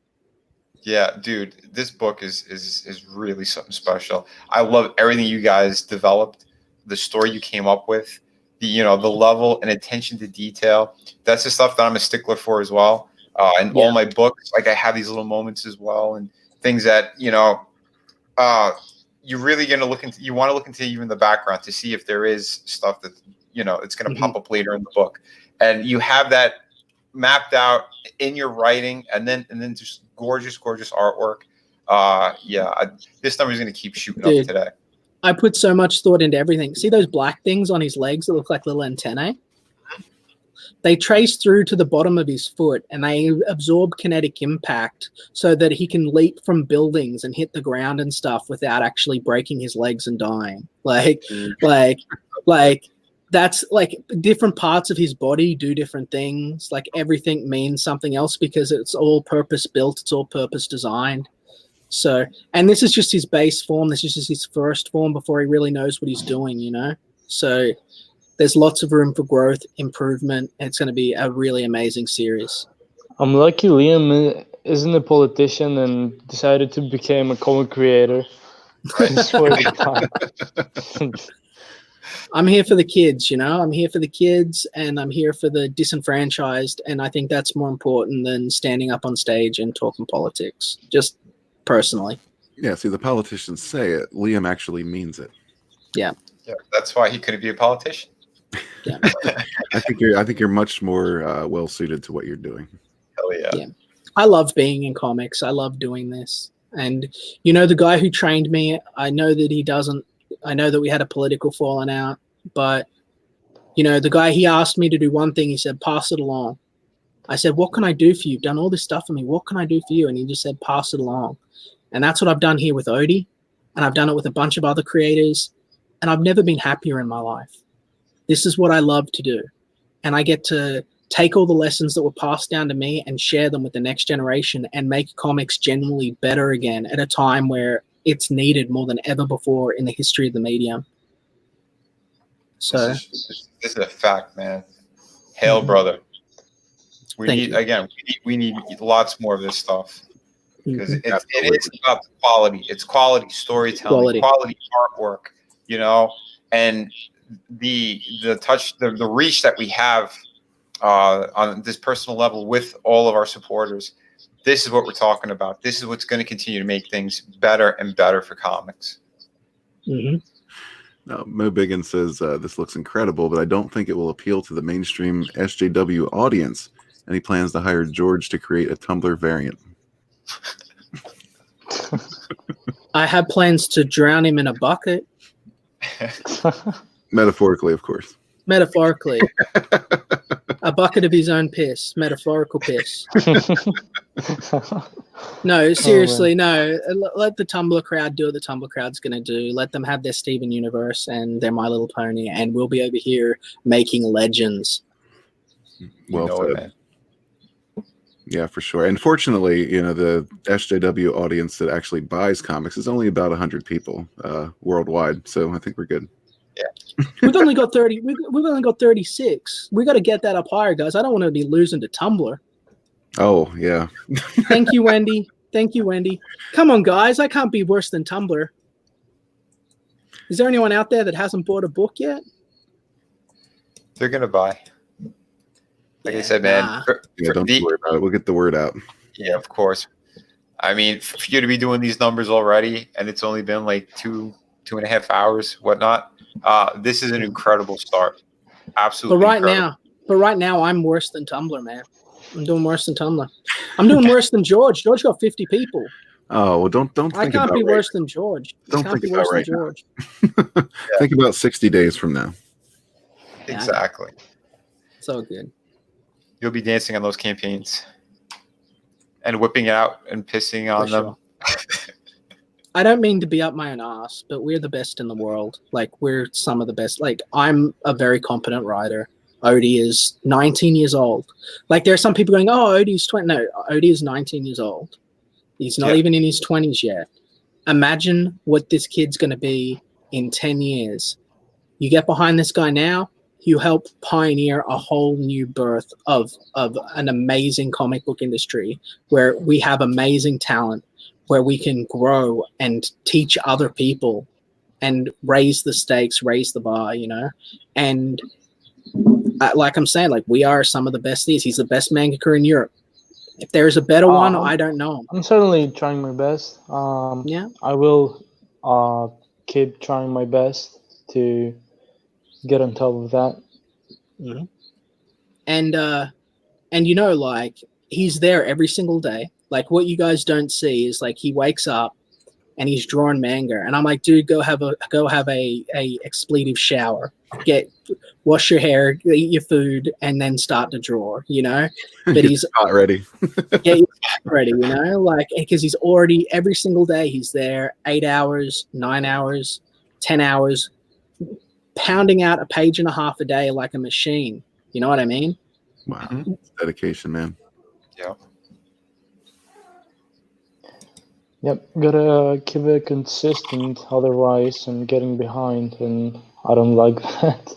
Yeah, dude, this book is really something special. I love everything you guys developed, the story you came up with, the level and attention to detail. That's the stuff that I'm a stickler for as well. And all my books, like I have these little moments as well, and things that you're really going to you want to look into even the background to see if there is stuff that, it's going to pop up later in the book. And you have that mapped out in your writing, and then just gorgeous artwork. This number is going to keep shooting up today. I put so much thought into everything. See those black things on his legs that look like little antennae? They trace through to the bottom of his foot, and they absorb kinetic impact so that he can leap from buildings and hit the ground and stuff without actually breaking his legs and dying. Like that's like different parts of his body do different things. Like everything means something else because it's all purpose built. It's all purpose designed. So, and this is just his base form. This is just his first form before he really knows what he's doing, So there's lots of room for growth, improvement. And it's going to be a really amazing series. I'm lucky Liam isn't a politician and decided to become a comic creator. I swear to God. I'm here for the kids, I'm here for the kids, and I'm here for the disenfranchised. And I think that's more important than standing up on stage and talking politics, just personally. Yeah, see, the politicians say it. Liam actually means it. Yeah. That's why he couldn't be a politician. Yeah. I think you're much more well suited to what you're doing. Hell yeah. I love being in comics. I love doing this. And the guy who trained me, I know that he doesn't. I know that we had a political falling out, but the guy, he asked me to do one thing. He said, pass it along. I said, what can I do for you? You've done all this stuff for me. What can I do for you? And he just said, pass it along. And that's what I've done here with Ody. And I've done it with a bunch of other creators. And I've never been happier in my life. This is what I love to do. And I get to take all the lessons that were passed down to me and share them with the next generation and make comics genuinely better again at a time where it's needed more than ever before in the history of the medium. So this is a fact, man. Hail, brother. We need lots more of this stuff because it is about the quality. It's quality storytelling, quality artwork, and the touch, the reach that we have on this personal level with all of our supporters. This is what we're talking about. This is what's going to continue to make things better and better for comics. Now, Mo Biggins says, this looks incredible, but I don't think it will appeal to the mainstream SJW audience. And he plans to hire George to create a Tumblr variant. I have plans to drown him in a bucket. Metaphorically, of course. Metaphorically. A bucket of his own piss. Metaphorical piss. No, seriously, no. Let the Tumblr crowd do what the Tumblr crowd's going to do. Let them have their Steven Universe and their My Little Pony, and we'll be over here making legends. Well said. Yeah, for sure. And fortunately, the SJW audience that actually buys comics is only about 100 people worldwide. So I think we're good. Yeah. We've only got 30. We've only got 36. We got to get that up higher, guys. I don't want to be losing to Tumblr. Oh, yeah. Thank you, Wendy. Thank you, Wendy. Come on, guys. I can't be worse than Tumblr. Is there anyone out there that hasn't bought a book yet? They're going to buy. Like I said, man. Don't worry about it. We'll get the word out. Yeah, of course. I mean, for you to be doing these numbers already, and it's only been like 2.5 hours, whatnot. This is an incredible start. Absolutely. But right now, I'm worse than Tumblr, man. I'm doing worse than Tumblr. I'm doing worse than George. George got 50 people. Oh, well, don't think I can't be worse than George. Don't think about right now. Think about 60 days from now. Exactly. So good. You'll be dancing on those campaigns and whipping out and pissing on them. Sure. I don't mean to be up my own ass, but we're the best in the world. Like, we're some of the best. Like, I'm a very competent writer. Ody is 19 years old. Like, there are some people going, oh, Ody's 20. No, Ody is 19 years old. He's not even in his 20s yet. Imagine what this kid's going to be in 10 years. You get behind this guy now, you help pioneer a whole new birth of an amazing comic book industry where we have amazing talent, where we can grow and teach other people and raise the stakes, raise the bar, And like I'm saying, like, we are some of the best. He's the best mangaka in Europe. If there's a better one, I don't know. I'm certainly trying my best. Yeah. I will keep trying my best to get on top of that. Mhm. And you know, like, he's there every single day. Like, what you guys don't see is, like, he wakes up and he's drawing manga, and I'm like, dude, go have a expletive shower, wash your hair, eat your food, and then start to draw, you know. But Get he's not ready. get your ready, you know, like, because he's already every single day he's there 8 hours, 9 hours, 10 hours, pounding out a page and a half a day like a machine. You know what I mean? Wow, Mhm. it's dedication, man. Yeah. Yep, gotta keep it consistent, otherwise I'm getting behind, and I don't like that.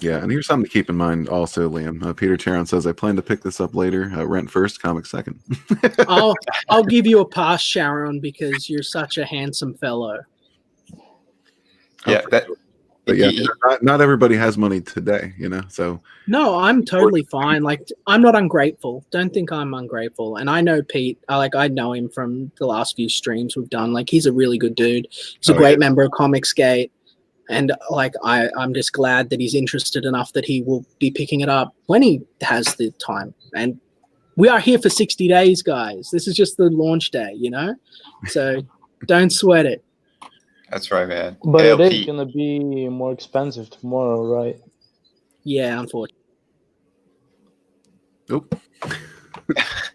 Yeah, and here's something to keep in mind also, Liam. Peter Charon says, I plan to pick this up later. Rent first, comic second. I'll give you a pass, Sharon, because you're such a handsome fellow. Yeah. For sure. But yeah, not everybody has money today, you know, so. No, I'm totally fine. Like, I'm not ungrateful. Don't think I'm ungrateful. And I know Pete. I know him from the last few streams we've done. Like, he's a really good dude. He's a great member of Comicsgate. And like, I'm just glad that he's interested enough that he will be picking it up when he has the time. And we are here for 60 days, guys. This is just the launch day, you know? So don't sweat it. That's right, man. But Hail it is Pete. gonna be more expensive tomorrow, right? Yeah, unfortunately. Nope.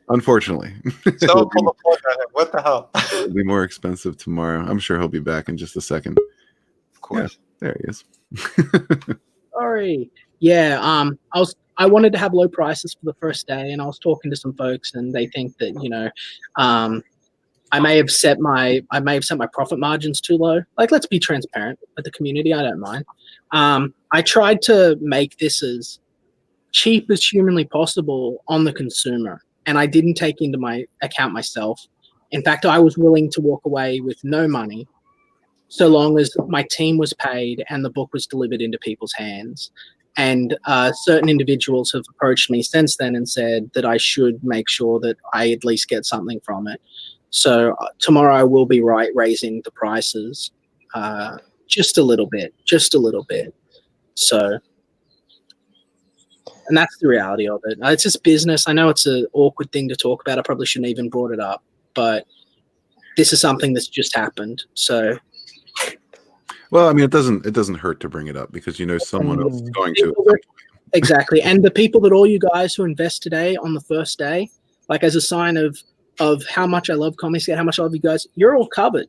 Unfortunately. So pull the plug on it. What the hell? It'll be more expensive tomorrow. I'm sure he'll be back in just a second. Of course. There he is. Sorry. Yeah, I wanted to have low prices for the first day, and I was talking to some folks, and they think that, you know, I may have set my profit margins too low. Like, let's be transparent with the community. I don't mind. I tried to make this as cheap as humanly possible on the consumer, and I didn't take into my account myself. In fact, I was willing to walk away with no money so long as my team was paid and the book was delivered into people's hands. And certain individuals have approached me since then and said that I should make sure that I at least get something from it. So tomorrow I will be raising the prices just a little bit. So, and that's the reality of it. It's just business. I know it's an awkward thing to talk about. I probably shouldn't even brought it up, but this is something that's just happened. So, well, I mean, it doesn't hurt to bring it up because you know someone else is going to. Exactly. And the people that all you guys who invest today on the first day, like as a sign of how much I love Comicsgate, how much I love you guys, you're all covered.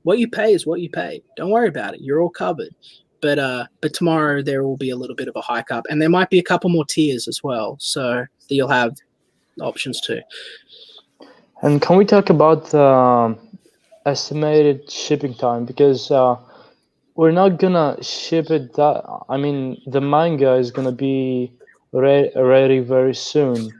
What you pay is what you pay. Don't worry about it. You're all covered. But tomorrow there will be a little bit of a hike up, and there might be a couple more tiers as well, so that you'll have options too. And can we talk about estimated shipping time? Because we're not gonna ship it that. I mean, the manga is gonna be ready very soon.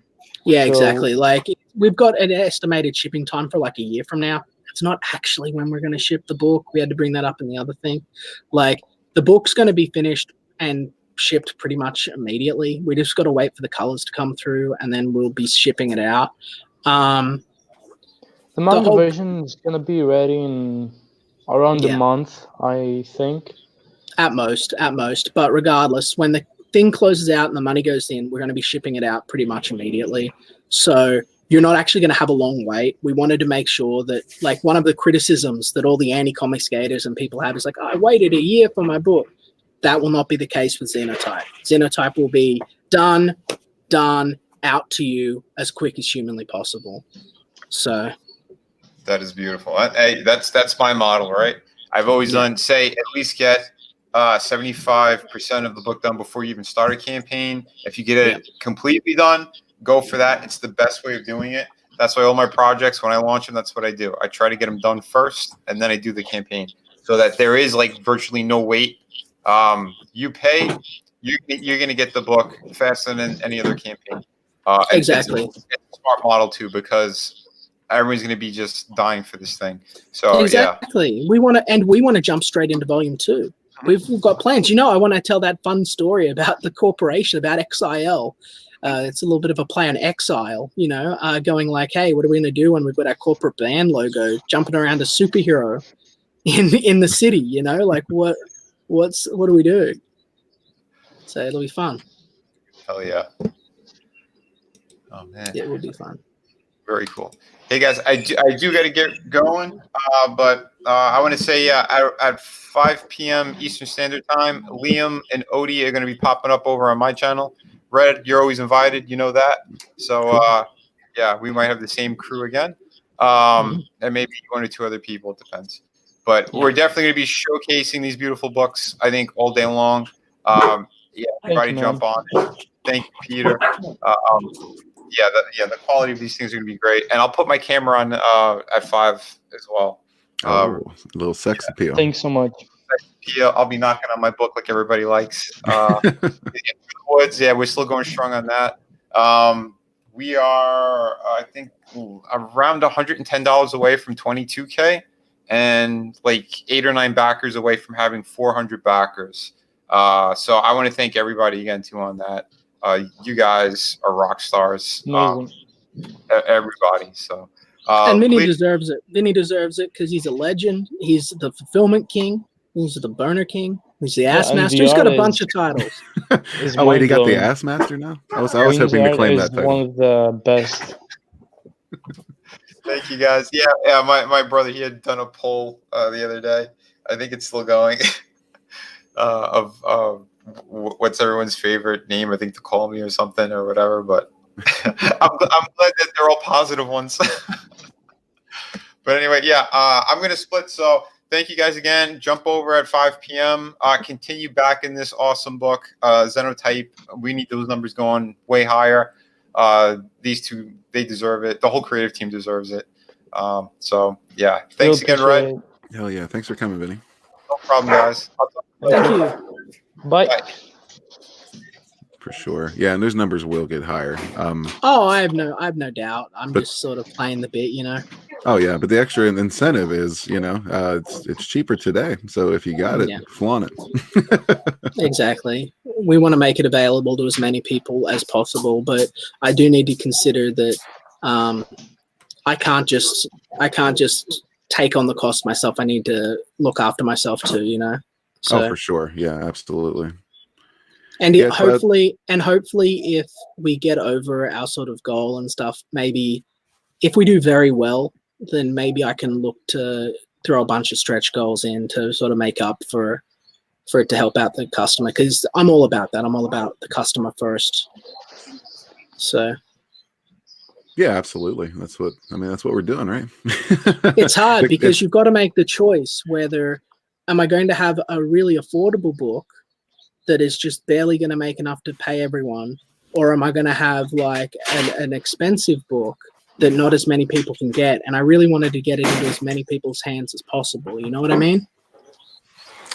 Yeah, So- exactly. Like, we've got an estimated shipping time for like a year from now. It's not actually when we're going to ship the book. We had to bring that up in the other thing. Like, the book's going to be finished and shipped pretty much immediately. We just got to wait for the colors to come through, and then we'll be shipping it out. The manga version is gonna be ready in around a month, I think. At most. But regardless, when the thing closes out and the money goes in, we're going to be shipping it out pretty much immediately. So you're not actually going to have a long wait. We wanted to make sure that, like, one of the criticisms that all the anti-comics gators and people have is like, I waited a year for my book. That will not be the case with Xenotype. Xenotype will be done, out to you as quick as humanly possible. So that is beautiful. Hey, that's my model, right? I've always done, say, at least get 75% of the book done before you even start a campaign. If you get it completely done, go for that. It's the best way of doing it. That's why all my projects, when I launch them, that's what I do. I try to get them done first, and then I do the campaign, so that there is like virtually no wait. You pay, you're going to get the book faster than any other campaign. Exactly. It's a smart model too, because everyone's going to be just dying for this thing. So exactly. We want to jump straight into volume 2. We've got plans. You know, I want to tell that fun story about the corporation, about XIL. it's a little bit of a play on Exile, you know, going like, hey, what are we going to do when we've got our corporate band logo jumping around a superhero in the city, you know, like what do we do? So it'll be fun. Hell yeah. Oh man. It will be fun. Very cool. Hey guys, I do got to get going, but I want to say at 5 p.m. Eastern Standard Time, Liam and Ody are going to be popping up over on my channel. Red, you're always invited, you know that. So yeah, we might have the same crew again, and maybe one or two other people. It depends. But we're definitely going to be showcasing these beautiful books, I think, all day long. Yeah, everybody jump on. Thank you, Peter. The quality of these things are going to be great. And I'll put my camera on at 5 as well. A little sex appeal. Thanks so much. I'll be knocking on my book like everybody likes. In the woods, yeah, we're still going strong on that. We are, I think, around $110 away from 22K and like 8 or 9 backers away from having 400 backers. So I want to thank everybody again, too, on that. You guys are rock stars, everybody. So, and Vinny deserves it. Vinny deserves it because he's a legend. He's the fulfillment king. He's the burner king. He's the ass master. He's got a bunch of titles. Oh wait, he got the ass master now. I was hoping to claim that title. One of the best. Thank you guys. Yeah. My brother, he had done a poll the other day. I think it's still going. Of what's everyone's favorite name, I think, to call me or something or whatever, but I'm glad that they're all positive ones. But anyway, yeah, I'm going to split. So thank you guys again. Jump over at 5 p.m. Continue back in this awesome book, Xenotype. We need those numbers going way higher. These two, they deserve it. The whole creative team deserves it. So yeah, thanks again, Red. Hell yeah. Thanks for coming, Vinny. No problem, guys. Thank you. Bye. For sure. Yeah, and those numbers will get higher. I have no doubt. I'm just sort of playing the bit, you know. Oh yeah, but the extra incentive is, you know, it's cheaper today. So if you got it, flaunt it. Exactly. We want to make it available to as many people as possible, but I do need to consider that I can't just take on the cost myself. I need to look after myself too, you know. So, for sure. Yeah, absolutely. And hopefully, if we get over our sort of goal and stuff, maybe if we do very well, then maybe I can look to throw a bunch of stretch goals in to sort of make up for it to help out the customer, because I'm all about that. I'm all about the customer first. So. Yeah, absolutely. That's what we're doing, right? It's hard because you've got to make the choice whether am I going to have a really affordable book that is just barely going to make enough to pay everyone, or am I going to have like an expensive book that not as many people can get? And I really wanted to get it into as many people's hands as possible. You know what I mean?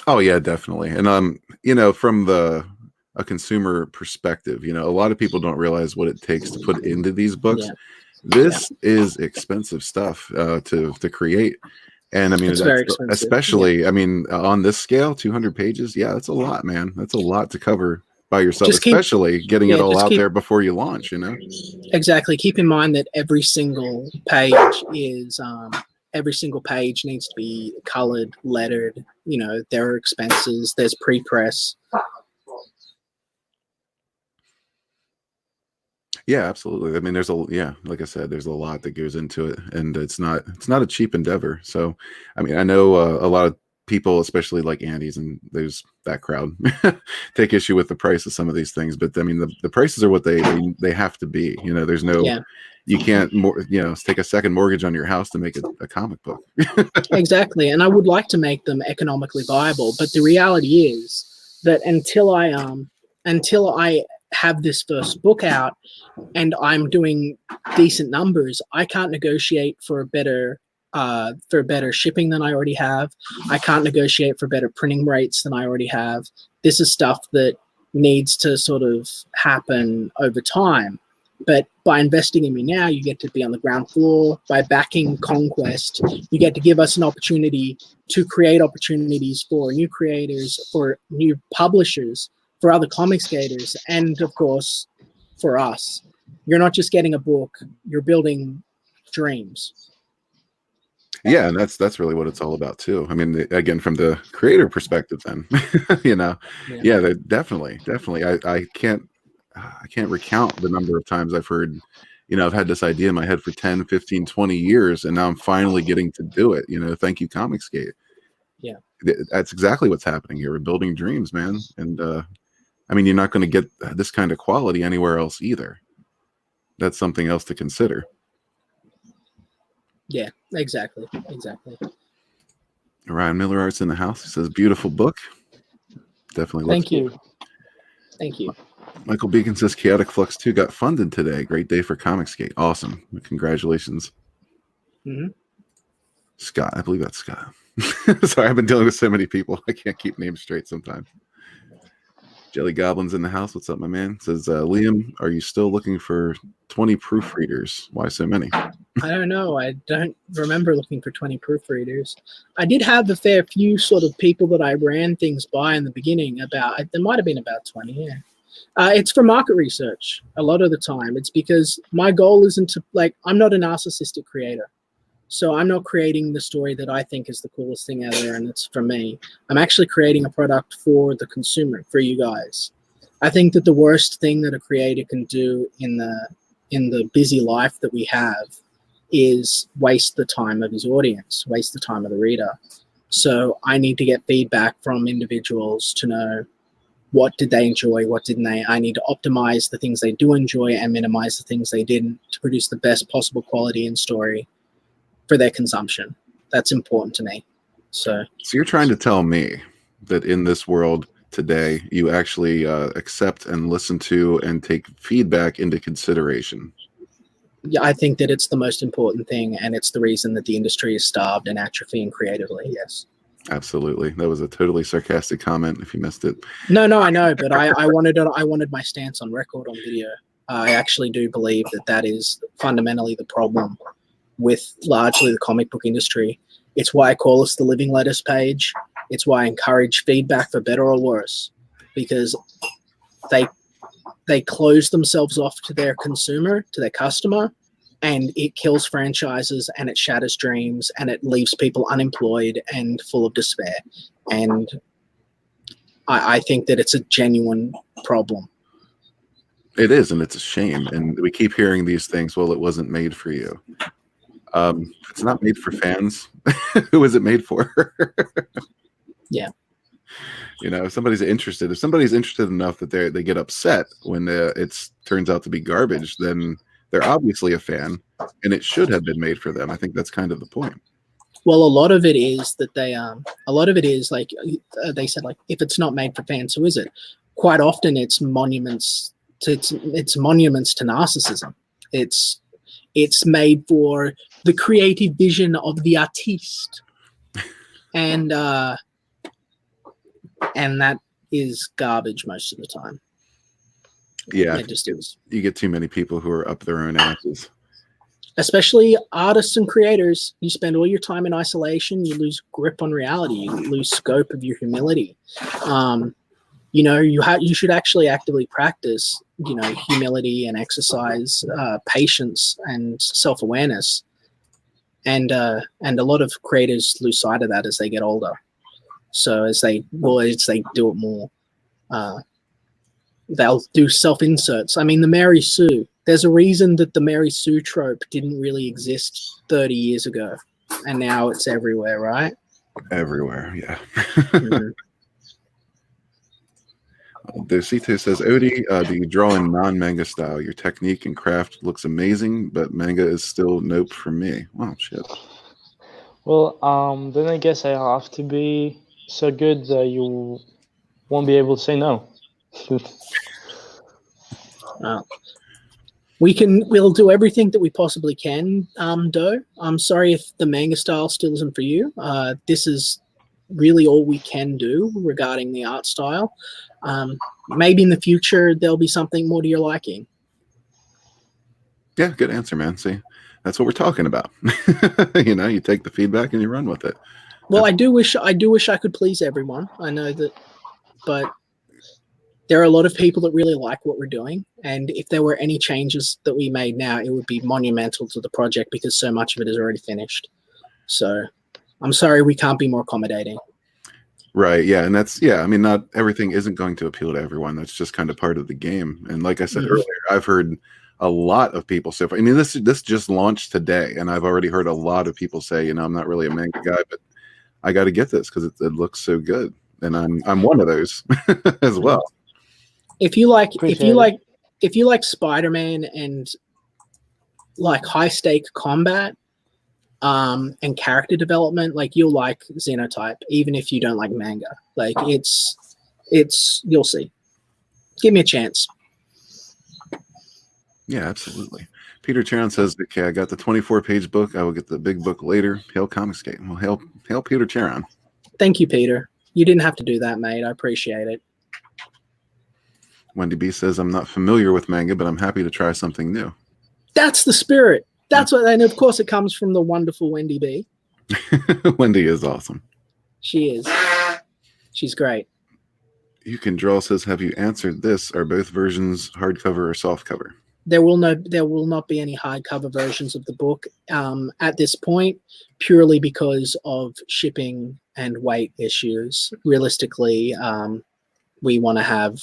Oh yeah, definitely. And you know, from a consumer perspective, you know, a lot of people don't realize what it takes to put into these books. Yeah. This is expensive stuff to create. And I mean, it's very expensive. Especially, I mean, on this scale, 200 pages. Yeah, that's a lot, man. That's a lot to cover by yourself, especially getting it all out there before you launch, you know? Exactly. Keep in mind that every single page is, every single page needs to be colored, lettered. You know, there are expenses, there's pre-press. Yeah, absolutely. I mean, like I said, there's a lot that goes into it, and it's not a cheap endeavor. So, I mean, I know a lot of people, especially like Andy's and there's that crowd, take issue with the price of some of these things. But I mean, the prices are what they have to be. You know, there's no, you can't, take a second mortgage on your house to make a comic book. Exactly, and I would like to make them economically viable, but the reality is that until I have this first book out and I'm doing decent numbers, I can't negotiate for better shipping than I already have. I can't negotiate for better printing rates than I already have. This is stuff that needs to sort of happen over time. But by investing in me now, you get to be on the ground floor. By backing Conquest, you get to give us an opportunity to create opportunities for new creators, for new publishers, for other comic skaters, and of course, for us. You're not just getting a book, you're building dreams. Yeah, and that's really what it's all about too. I mean, again, from the creator perspective, then yeah, definitely. I can't recount the number of times I've heard, I've had this idea in my head for 10, 15, 20 years, and now I'm finally getting to do it. Thank you, Comicsgate. Yeah, that's exactly what's happening here. We're building dreams, man, and I mean, you're not going to get this kind of quality anywhere else either. That's something else to consider. Yeah, exactly. Ryan Miller Art's in the house. He says, beautiful book. Definitely. Thank you. Michael Beacon says, Chaotic Flux 2 got funded today. Great day for Comicsgate. Awesome. Congratulations. Mm-hmm. Scott. I believe that's Scott. Sorry, I've been dealing with so many people. I can't keep names straight sometimes. Jelly Goblin's in the house. What's up, my man? Says, Liam, are you still looking for 20 proofreaders? Why so many? I don't know. I don't remember looking for 20 proofreaders. I did have a fair few sort of people that I ran things by in the beginning about. There might have been about 20, yeah. It's for market research a lot of the time. It's because my goal isn't to, I'm not a narcissistic creator. So I'm not creating the story that I think is the coolest thing ever and it's for me. I'm actually creating a product for the consumer, for you guys. I think that the worst thing that a creator can do in the busy life that we have is waste the time of his audience, waste the time of the reader. So I need to get feedback from individuals to know what did they enjoy, what didn't they. I need to optimize the things they do enjoy and minimize the things they didn't to produce the best possible quality and story for their consumption. That's important to me. So you're trying to tell me that in this world today, you actually accept and listen to and take feedback into consideration. Yeah, I think that it's the most important thing, and it's the reason that the industry is starved and atrophying creatively. Yes. Absolutely. That was a totally sarcastic comment if you missed it. No, I know, but I wanted my stance on record on video. I actually do believe that is fundamentally the problem with largely the comic book industry. It's why I call us the Living Letters page. It's why I encourage feedback for better or worse, because they close themselves off to their consumer, to their customer, and it kills franchises and it shatters dreams and it leaves people unemployed and full of despair. And I think that it's a genuine problem. It is, and it's a shame. And we keep hearing these things, well, it wasn't made for you. It's not made for fans. Who is it made for? Yeah. If somebody's interested enough that they get upset when it turns out to be garbage, then they're obviously a fan, and it should have been made for them. I think that's kind of the point. Well, a lot of it is that they said, if it's not made for fans, who is it? Quite often it's monuments to narcissism. It's made for the creative vision of the artiste. And that is garbage most of the time. Yeah, it just is. You get too many people who are up their own asses. Especially artists and creators. You spend all your time in isolation. You lose grip on reality. You lose scope of your humility. You should actually actively practice, humility and exercise, patience and self-awareness. And a lot of creators lose sight of that as they get older. So as they do it more, they'll do self-inserts. I mean, the Mary Sue. There's a reason that the Mary Sue trope didn't really exist 30 years ago, and now it's everywhere, right? Everywhere, yeah. Mm-hmm. Dosito says, Ody, do you draw in non-manga style? Your technique and craft looks amazing, but manga is still nope for me. Wow, shit. Well, then I guess I have to be so good that you won't be able to say no. We'll do everything that we possibly can, Do. I'm sorry if the manga style still isn't for you. This is really all we can do regarding the art style. Maybe in the future there'll be something more to your liking. Yeah, good answer, man. See, that's what we're talking about. You take the feedback and you run with it. Well, I do wish I could please everyone. I know that, but there are a lot of people that really like what we're doing, and if there were any changes that we made now, it would be monumental to the project because so much of it is already finished. So I'm sorry we can't be more accommodating. Right. Yeah. And that's, yeah, I mean, not everything isn't going to appeal to everyone. That's just kind of part of the game. And like I said earlier, I've heard a lot of people say, I mean, this just launched today, and I've already heard a lot of people say, you know, I'm not really a manga guy, but I got to get this because it looks so good. And I'm one of those as well. If you like Spider-Man and like high stake combat, and character development, like you'll like Xenotype, even if you don't like manga. Like it's you'll see. Give me a chance. Yeah, absolutely. Peter Charon says, okay, I got the 24-page book. I will get the big book later. Hail Comicsgate. Well, hail Peter Charon. Thank you, Peter. You didn't have to do that, mate. I appreciate it. Wendy B says, I'm not familiar with manga, but I'm happy to try something new. That's the spirit. That's what, and of course it comes from the wonderful Wendy B. Wendy is awesome. She is. She's great. You Can Draw says, have you answered this? Are both versions hardcover or softcover? There will not be any hardcover versions of the book at this point, purely because of shipping and weight issues. Realistically, we want to have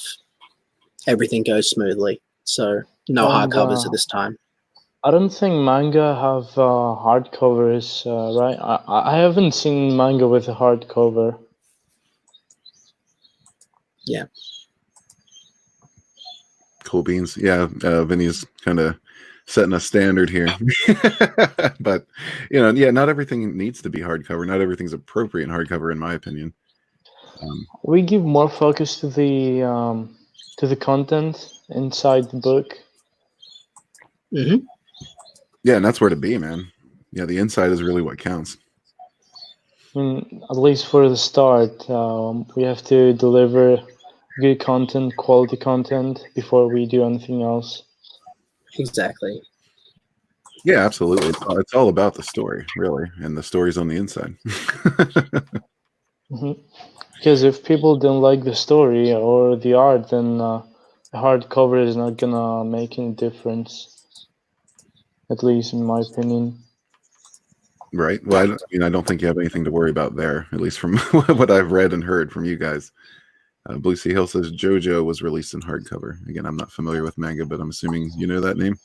everything go smoothly, so no hardcovers at this time. I don't think manga have hardcovers, right? I haven't seen manga with a hardcover. Yeah. Cool beans. Yeah, Vinny's kind of setting a standard here. But, you know, yeah, not everything needs to be hardcover. Not everything's appropriate in hardcover, in my opinion. We give more focus to the content inside the book. Mm-hmm. Yeah, and that's where to be, man. Yeah, the inside is really what counts. I mean, at least for the start, we have to deliver good content, quality content before we do anything else. Exactly. Yeah, absolutely. It's all about the story, really, and the story's on the inside. Because if people don't like the story or the art, then the hardcover is not gonna make any difference. At least in my opinion. Right. Well, I don't think you have anything to worry about there, at least from what I've read and heard from you guys. Blue Sea Hill says JoJo was released in hardcover. Again, I'm not familiar with manga, but I'm assuming you know that name.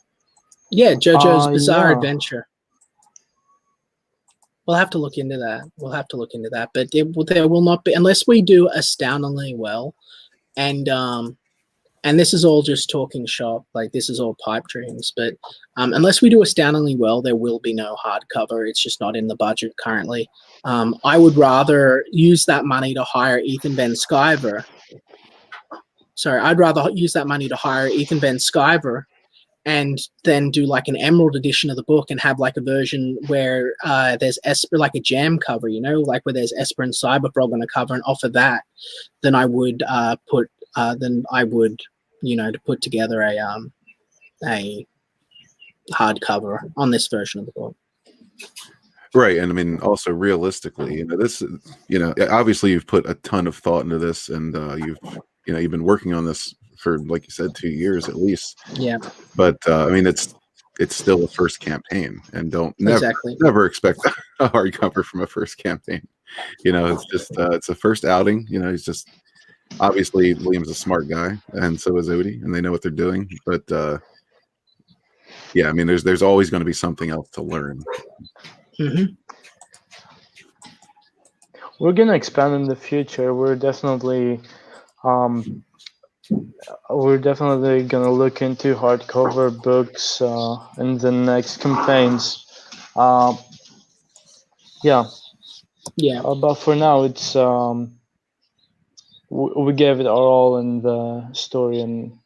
Yeah, JoJo's Bizarre yeah. Adventure. We'll have to look into that. But there will not be, unless we do astoundingly well, and this is all just talking shop, like this is all pipe dreams, but unless we do astoundingly well, there will be no hardcover. It's just not in the budget currently. I would rather use that money to hire Ethan Van Sciver. I'd rather use that money to hire Ethan Van Sciver and then do like an emerald edition of the book and have like a version where there's Esper, like a jam cover, you know, like where there's Esper and Cyberfrog on a cover, and offer that, then I would to put together a hardcover on this version of the book. Right. And I mean, also realistically, obviously you've put a ton of thought into this, and you've been working on this for, like you said, 2 years at least. Yeah. But I mean, it's still a first campaign, and never expect a hardcover from a first campaign. It's just it's a first outing. He's just, obviously Liam's a smart guy, and so is Ody, and they know what they're doing. But yeah, I mean, there's always going to be something else to learn. Mm-hmm. We're gonna expand in the future. We're definitely gonna look into hardcover books in the next campaigns. Yeah. But for now, it's we gave it our all in the story and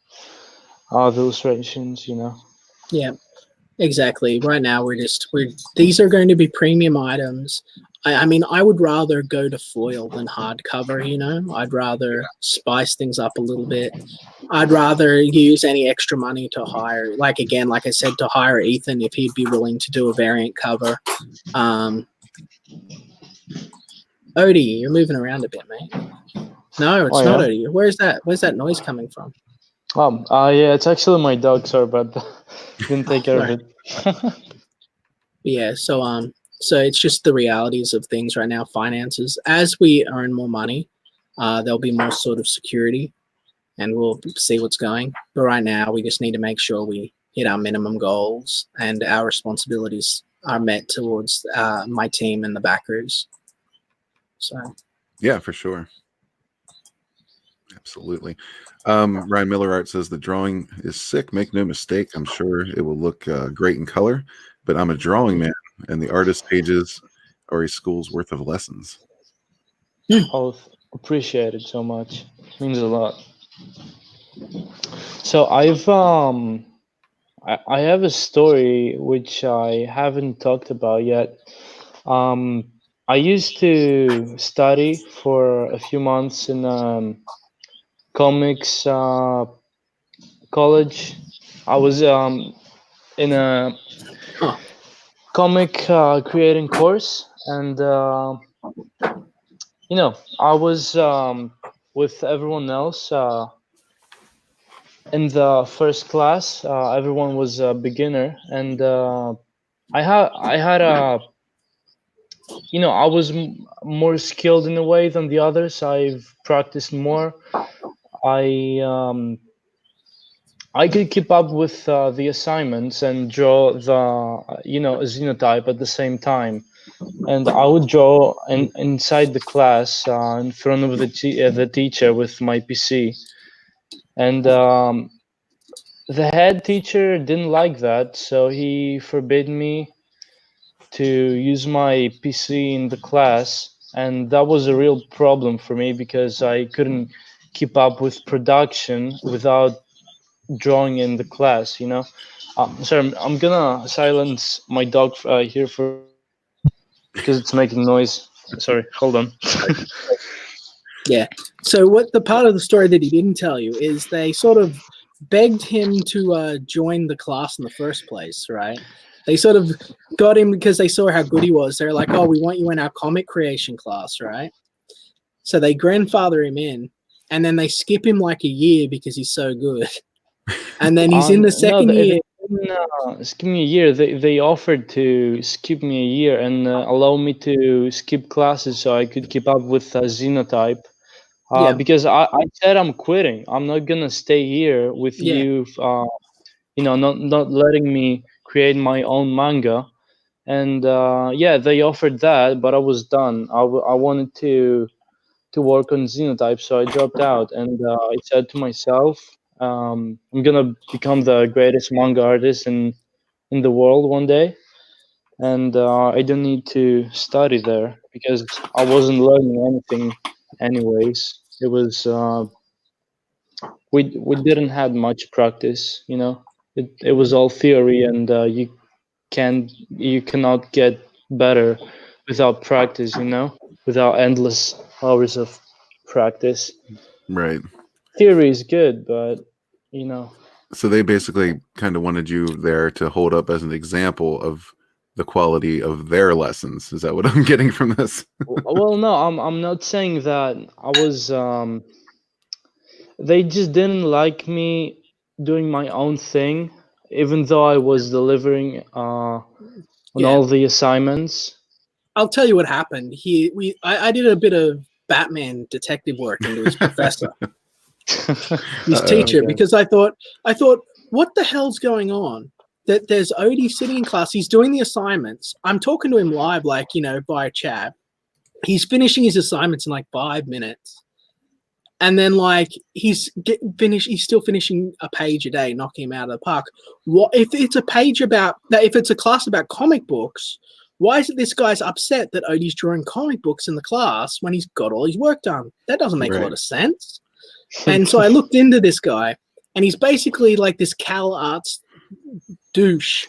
the illustrations. Yeah. Exactly. Right now, these are going to be premium items. I mean, I would rather go to foil than hardcover, I'd rather spice things up a little bit. I'd rather use any extra money to hire, like I said, to hire Ethan if he'd be willing to do a variant cover. Ody, you're moving around a bit, mate. No, it's Oh, not yeah? Ody. Where's that noise coming from? Yeah, it's actually my dog. Sorry, but didn't take care of Sorry. it. Yeah, so it's just the realities of things right now, finances. As we earn more money, there'll be more sort of security, and we'll see what's going. But right now, we just need to make sure we hit our minimum goals and our responsibilities are met towards my team and the backers. So Yeah, for sure. Absolutely. Ryan Miller Art says the drawing is sick. Make no mistake. I'm sure it will look great in color, but I'm a drawing man, and the artist pages are a school's worth of lessons. Oh, appreciate it so much. Means a lot. So I have a story which I haven't talked about yet. I used to study for a few months in comics college. I was in a Huh. comic creating course, and I was with everyone else in the first class. Everyone was a beginner, and I had a I was more skilled in a way than the others. I've practiced more. I could keep up with the assignments and draw the Xenotype at the same time, and I would draw inside the class in front of the teacher with my PC, and the head teacher didn't like that, so he forbade me to use my PC in the class, and that was a real problem for me because I couldn't keep up with production without drawing in the class. Sorry, I'm gonna silence my dog here for because it's making noise. Sorry, hold on. Yeah. So what the part of the story that he didn't tell you is they sort of begged him to join the class in the first place, right? They sort of got him because they saw how good he was. They're like, "Oh, we want you in our comic creation class, right?" So they grandfather him in, and then they skip him like a year because he's so good. And then he's in the second year. Skip me a year. They offered to skip me a year and allow me to skip classes so I could keep up with Xenotype. Yeah. Because I said I'm quitting. I'm not gonna stay here with Yeah. you. Not letting me create my own manga. And yeah, they offered that, but I was done. I wanted to work on Xenotype, so I dropped out. And I said to myself, I'm gonna become the greatest manga artist in the world one day, and I don't need to study there because I wasn't learning anything, anyways. It was we didn't have much practice, It was all theory, and you cannot get better without practice, without endless hours of practice. Right. Theory is good, but you know So they basically kind of wanted you there to hold up as an example of the quality of their lessons. Is that what I'm getting from this? well, no, I'm not saying that. I was They just didn't like me doing my own thing, even though I was delivering on Yeah. all the assignments. I'll tell you what happened. I did a bit of Batman detective work into his professor, his teacher, Okay. because I thought, what the hell's going on? That there's Odie sitting in class, he's doing the assignments. I'm talking to him live, via chat. He's finishing his assignments in like 5 minutes. And then he's still finishing a page a day, knocking him out of the park. What if it's a page about that? If it's a class about comic books, why is it this guy's upset that Odie's drawing comic books in the class when he's got all his work done? That doesn't make a lot of sense. And so I looked into this guy, and he's basically like this Cal Arts douche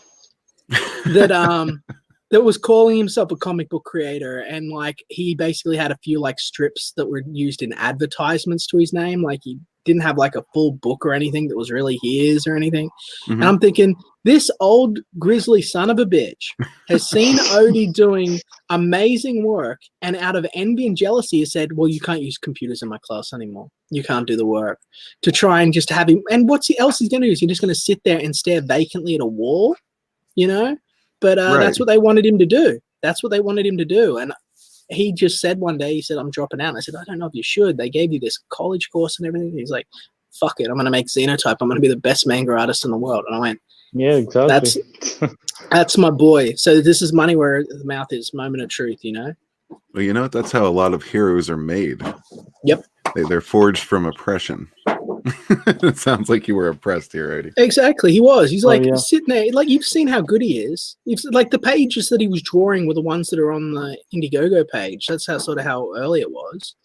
that was calling himself a comic book creator, and he basically had a few strips that were used in advertisements to his name. He didn't have like a full book or anything that was really his or anything. Mhm. And I'm thinking, this old grizzly son of a bitch has seen Odie doing amazing work, and out of envy and jealousy has said, well, you can't use computers in my class anymore. You can't do the work, to try and just have him. And what else he's going to do? Is he just going to sit there and stare vacantly at a wall, you know? But Right. that's what they wanted him to do. That's what they wanted him to do. And he just said one day, he said, I'm dropping out. And I said, I don't know if you should. They gave you this college course and everything. He's like, fuck it. I'm going to make Xenotype. I'm going to be the best manga artist in the world. And I went, Yeah, exactly. that's my boy. So this is money where the mouth is, moment of truth, you know? Well, you know what? That's how a lot of heroes are made. Yep. They're forged from oppression. It sounds like you were oppressed here, Ody. Exactly. He was. He's like yeah. sitting there. Like, you've seen how good he is. Like the pages that he was drawing were the ones that are on the Indiegogo page. That's how early it was.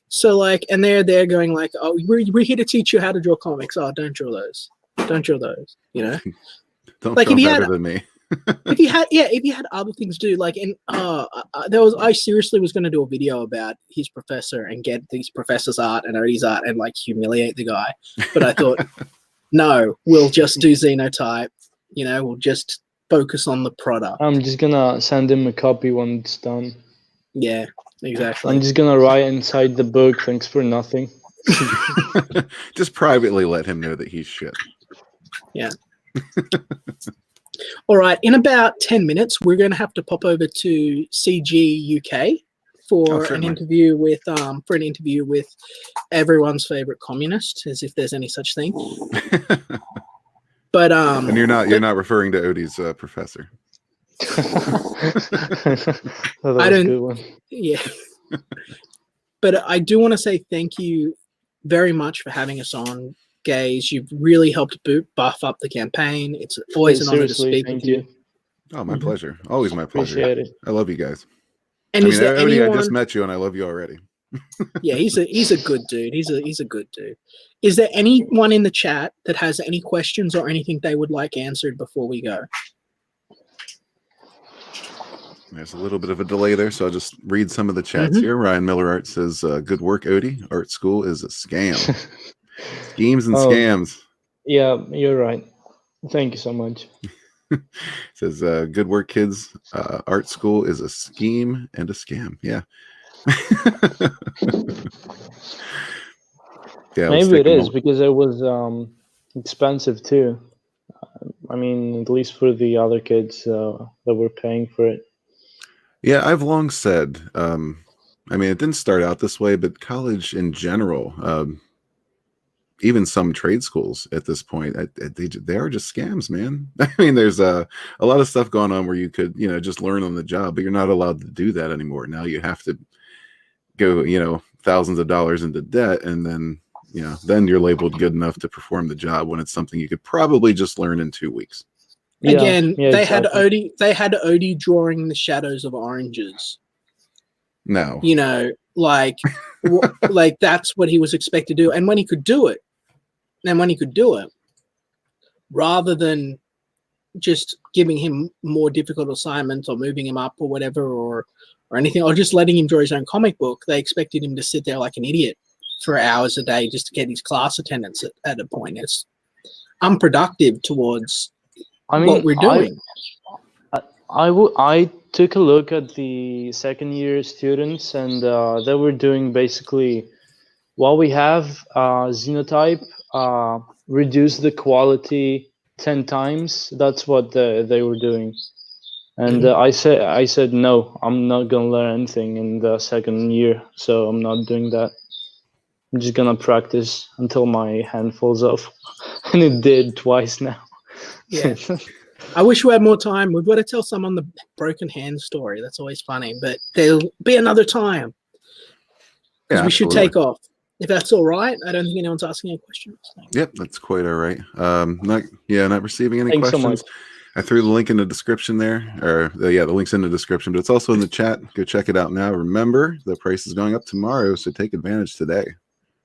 So like, and they're going like, oh, we're here to teach you how to draw comics. Oh, don't draw those. Don't draw those. You know. Don't Like, draw if you better had- than me. if you had other things to do, like, and I seriously was going to do a video about his professor and get these professors' art and Odie's art and like humiliate the guy, but I thought, no, we'll just do Xenotype. You know, we'll just focus on the product. I'm just gonna send him a copy when it's done. Yeah, exactly. I'm just gonna write inside the book, thanks for nothing. Just privately let him know that he's shit. Yeah. All right. In about 10 minutes, we're going to have to pop over to CG UK for an certainly. interview with everyone's favorite communist, as if there's any such thing. But And you're not referring to Odie's professor. Oh, that I was a don't- good one. yeah. But I do want to say thank you very much for having us on, Gaze. You've really helped buff up the campaign. It's always an honor to Seriously, speak thank with you. Oh, my pleasure. Always my pleasure. Appreciate it. I love you guys. And I is mean, there Odie, anyone? I just met you and I love you already. Yeah, he's a good dude. He's a good dude. Is there anyone in the chat that has any questions or anything they would like answered before we go? There's a little bit of a delay there, so I'll just read some of the chats Mhm. here. Ryan Miller Art says, good work, Odie. Art school is a scam. Schemes and Oh. scams. Yeah, you're right. Thank you so much. Says, good work, kids. Art school is a scheme and a scam. Yeah. Yeah, let's Maybe it take a is moment. because it was expensive too. I mean, at least for the other kids that were paying for it. Yeah, I've long said, I mean, it didn't start out this way, but college in general, even some trade schools at this point, they are just scams, man. I mean, there's a lot of stuff going on where you could, just learn on the job, but you're not allowed to do that anymore. Now you have to go, thousands of dollars into debt, and then, then you're labeled good enough to perform the job when it's something you could probably just learn in 2 weeks. Again, they exactly. had Odie drawing the shadows of oranges. No. Like like that's what he was expected to do, and when he could do it, rather than just giving him more difficult assignments or moving him up or whatever, or anything, or just letting him draw his own comic book, they expected him to sit there like an idiot for hours a day just to get his class attendance at a point. It's unproductive towards what we're doing. I took a look at the second year students, and they were doing basically while we have Xenotype reduce the quality 10 times. That's what they were doing, and I said no, I'm not gonna learn anything in the second year, so I'm not doing that. I'm just gonna practice until my hand falls off, and it did twice now. Yeah. I wish we had more time. We've got to tell someone the broken hand story. That's always funny, but there'll be another time. Because we should take off. If that's all right. I don't think anyone's asking any questions. Yep, that's quite all right. Not receiving any Thanks so questions. much. I threw the link in the description there, or the link's in the description, but it's also in the chat. Go check it out now. Remember, the price is going up tomorrow, so take advantage today.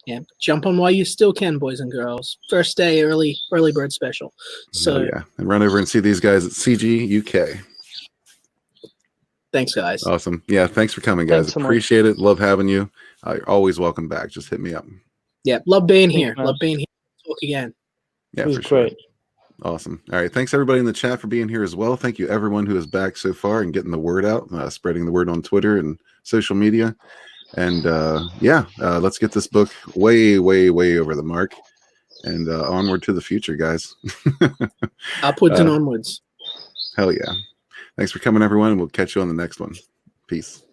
Yeah, jump on while you still can, boys and girls. First day, early bird special. So and run over and see these guys at CG UK. Thanks, guys. Awesome. Yeah, thanks for coming, guys. Thanks so much. Appreciate it. Love having you. You're always welcome back. Just hit me up. Yeah, love being here. man. Love being here. Talk again. Yeah, It was for sure. great. Awesome. All right. Thanks everybody in the chat for being here as well. Thank you everyone who is back so far and getting the word out, spreading the word on Twitter and social media. And let's get this book way, way, way over the mark and onward to the future, guys. Upwards and onwards. Hell yeah. Thanks for coming, everyone. And we'll catch you on the next one. Peace.